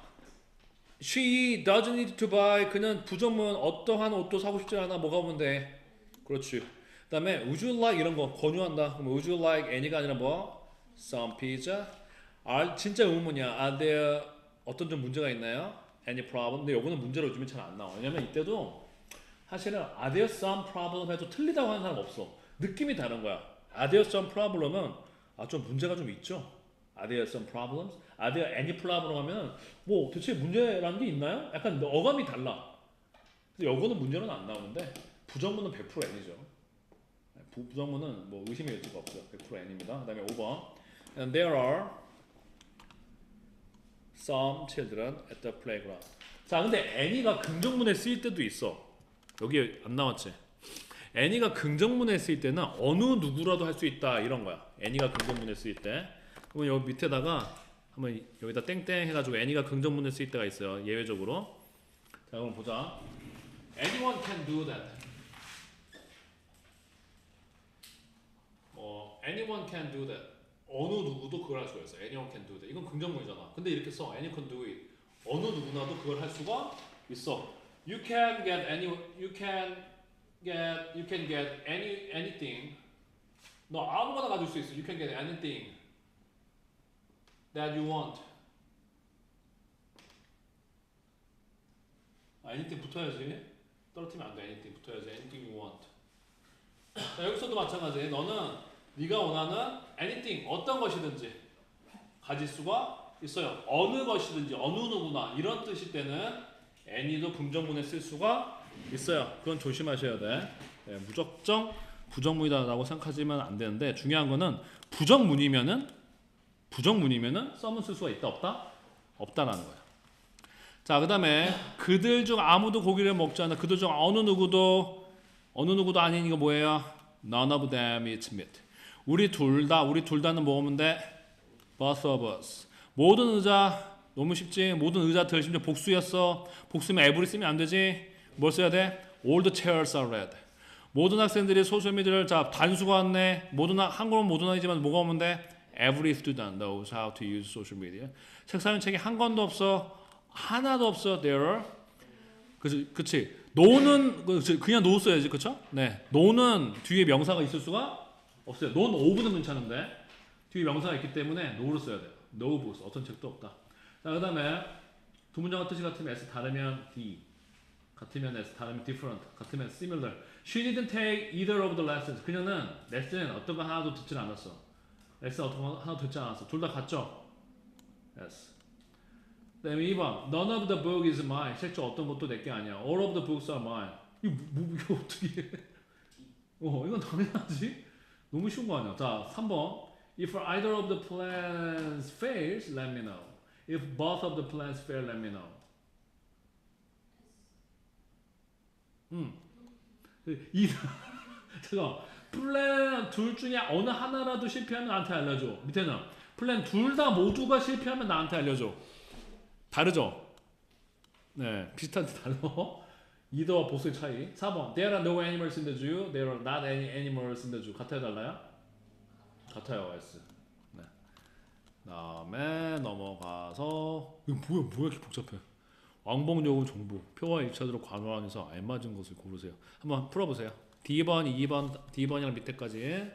She doesn't need to buy. 그는 부정문 어떠한 옷도 사고 싶지 않아. 뭐가 오면 돼? 그렇지. 그 다음에 would you like 이런 거 권유한다. 그럼 would you like any가 아니라 뭐? Some pizza. 진짜 의문문이야. Are there 어떤 좀 문제가 있나요? Any problem? 근데 요거는 문제로 요즘에 잘 안 나와. 왜냐면 이때도 사실은 are there some problem 해도 틀리다고 하는 사람 없어. 느낌이 다른 거야. Are there some problem은 좀 문제가 좀 있죠. Are there some problems? Are there any problem 하면 뭐 대체 문제라는 게 있나요? 약간 어감이 달라. 근데 요거는 문제로는 안 나오는데 부정문은 100% N이죠. 부정문은 뭐 의심의 여지가 없어요. 100% N입니다. 그 다음에 5번 And there are some children at the playground. 자, 근데 Any가 긍정문에 쓰일 때도 있어. 여기 안 나왔지? Any가 긍정문에 쓰일 때는 어느 누구라도 할 수 있다 이런 거야. Any가 긍정문에 쓰일 때. 그러면 여기 밑에다가 한번 여기다 땡땡 해가지고 Any가 긍정문에 쓰일 때가 있어요. 예외적으로. 자, 그럼 보자. Anyone can do that. Anyone can do that. 어느 누구도 그걸 할 수가 있어. Anyone can do that. 이건 긍정문이잖아. 근데 이렇게 써. Anyone can do it. 어느 누구나도 그걸 할 수가 있어. You can get anything. 너 아무거나 가질 수 있어. You can get anything that you want. anything 붙어야지. 떨어뜨리면 안 돼. anything 붙어야지. anything you want. 자, 여기서도 마찬가지. 너는 네가 원하는 anything 어떤 것이든지 가질 수가 있어요. 어느 것이든지 어느 누구나 이런 뜻일 때는 any도 긍정문에 쓸 수가 있어요. 그건 조심하셔야 돼. 네, 무작정 부정문이다라고 생각하시면 안 되는데 중요한 거는 부정문이면은 some은 쓸 수가 있다 없다? 없다라는 거야. 자, 그 다음에 그들 중 아무도 고기를 먹지 않아. 그들 중 어느 누구도 아닌 이거 뭐예요? None of them eats meat. 우리 둘 다는 뭐 오면 돼? Both of us. 모든 의자 너무 쉽지? 모든 의자들 심지어 복수였어. 복수면 every 쓰면 안 되지? 뭘 써야 돼? All the chairs are red. 모든 학생들이 소셜미디어를 단수가 왔네. 한국어는 모든 아니지만 뭐가 오면 돼? Every student knows how to use social media. 책상에 책이 한 권도 없어. 하나도 없어. There. 그치? 노는 그냥 노 써야지, 그쵸? 네, 노는 뒤에 명사가 있을 수가 없어요. 노는 오브는 괜찮은데 뒤에 명사가 있기 때문에 노를 써야 돼요. No books. 어떤 책도 없다. 자, 그 다음에 두 문장과 뜻이 같으면 S, 다르면 D. 같으면 S, 다르면 different. 같으면 similar. She didn't take either of the lessons. 그녀는 레슨 어떤 거 하나도 듣질 않았어. 레슨 어떤 거 하나도 듣지 않았어. 둘 다 같죠? S. 그 다음에 2번 None of the book is mine. 실제 어떤 것도 내게 아니야. All of the books are mine. 이거 어떻게 해? 이건 당연하지. 너무 쉬운 거 아니야. 자, 3번 If either of the plans fails, let me know. If both of the plans fail, let me know. 잠깐, 플랜 둘 중에 어느 하나라도 실패하면 나한테 알려줘. 밑에는 플랜 둘 다 모두가 실패하면 나한테 알려줘. 다르죠? 네, 비슷한데 달라. 이더와 보스의 차이. 4번 There are no animals in the zoo. There are not any animals in the zoo. 같아요, 달라요? 같아요, S. 네. 다음에 넘어가서 이거 뭐야 이렇게 복잡해. 왕복요금 정보 표와 일차적으로 관원에서 알맞은 것을 고르세요. 한번 풀어보세요. D번, 2번, D번이랑 밑에까지.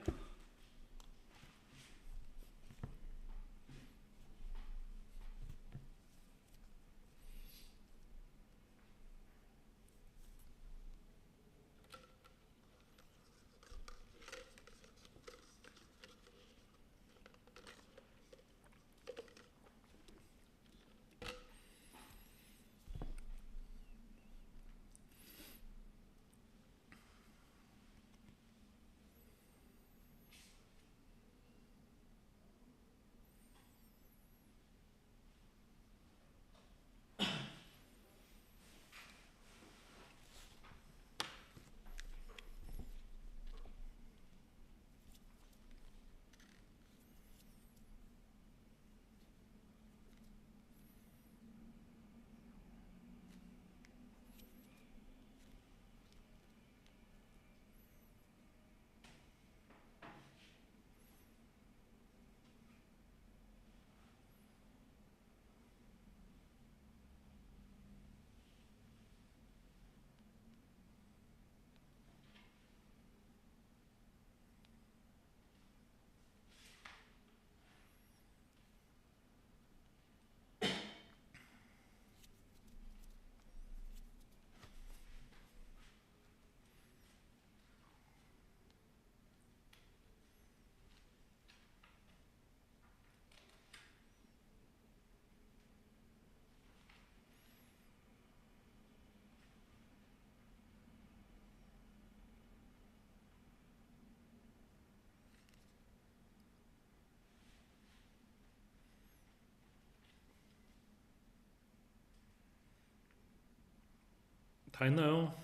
다 했나요?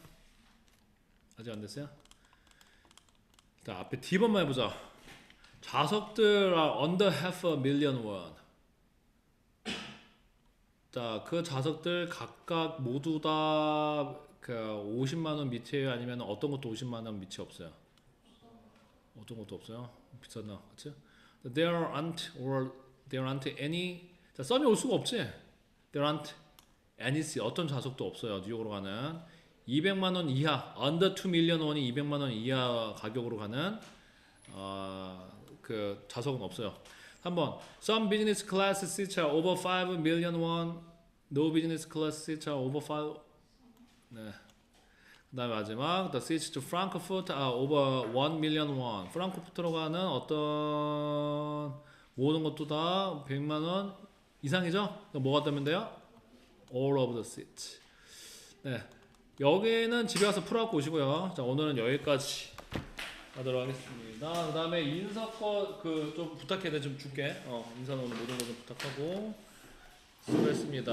아직 안 됐어요? 자, 앞에 D번만 해보자. 좌석들 are under half a million won. 자, 그 좌석들 각각 모두 다 그 50만 원 밑이에요? 아니면 어떤 것도 50만 원 밑이 없어요? 어떤 것도 없어요? 비쌌나? 그치? There aren't any. 자, 썸이 올 수가 없지? There aren't any. 어떤 좌석도 없어요. 뉴욕으로 가는 200만 원 이하, under 2 million 원이 200만 원 이하 가격으로 가는 그 좌석은 없어요. 3번 Some business class seats are over 5 million won. No business class seats are over 5. 네. 그 다음에 마지막 The seats to Frankfurt are over 1 million won. 프랑크푸르트로 가는 어떤 모든 것도 다 100만 원 이상이죠? 그럼 뭐가 되면 돼요? All of the seats. 네. 여기는 집에 가서 풀어갖고 오시고요. 자, 오늘은 여기까지 하도록 하겠습니다. 그 다음에 인서 거 그 좀 부탁해야 돼. 좀 줄게. 인서 오늘 모든 거 좀 부탁하고 수고했습니다.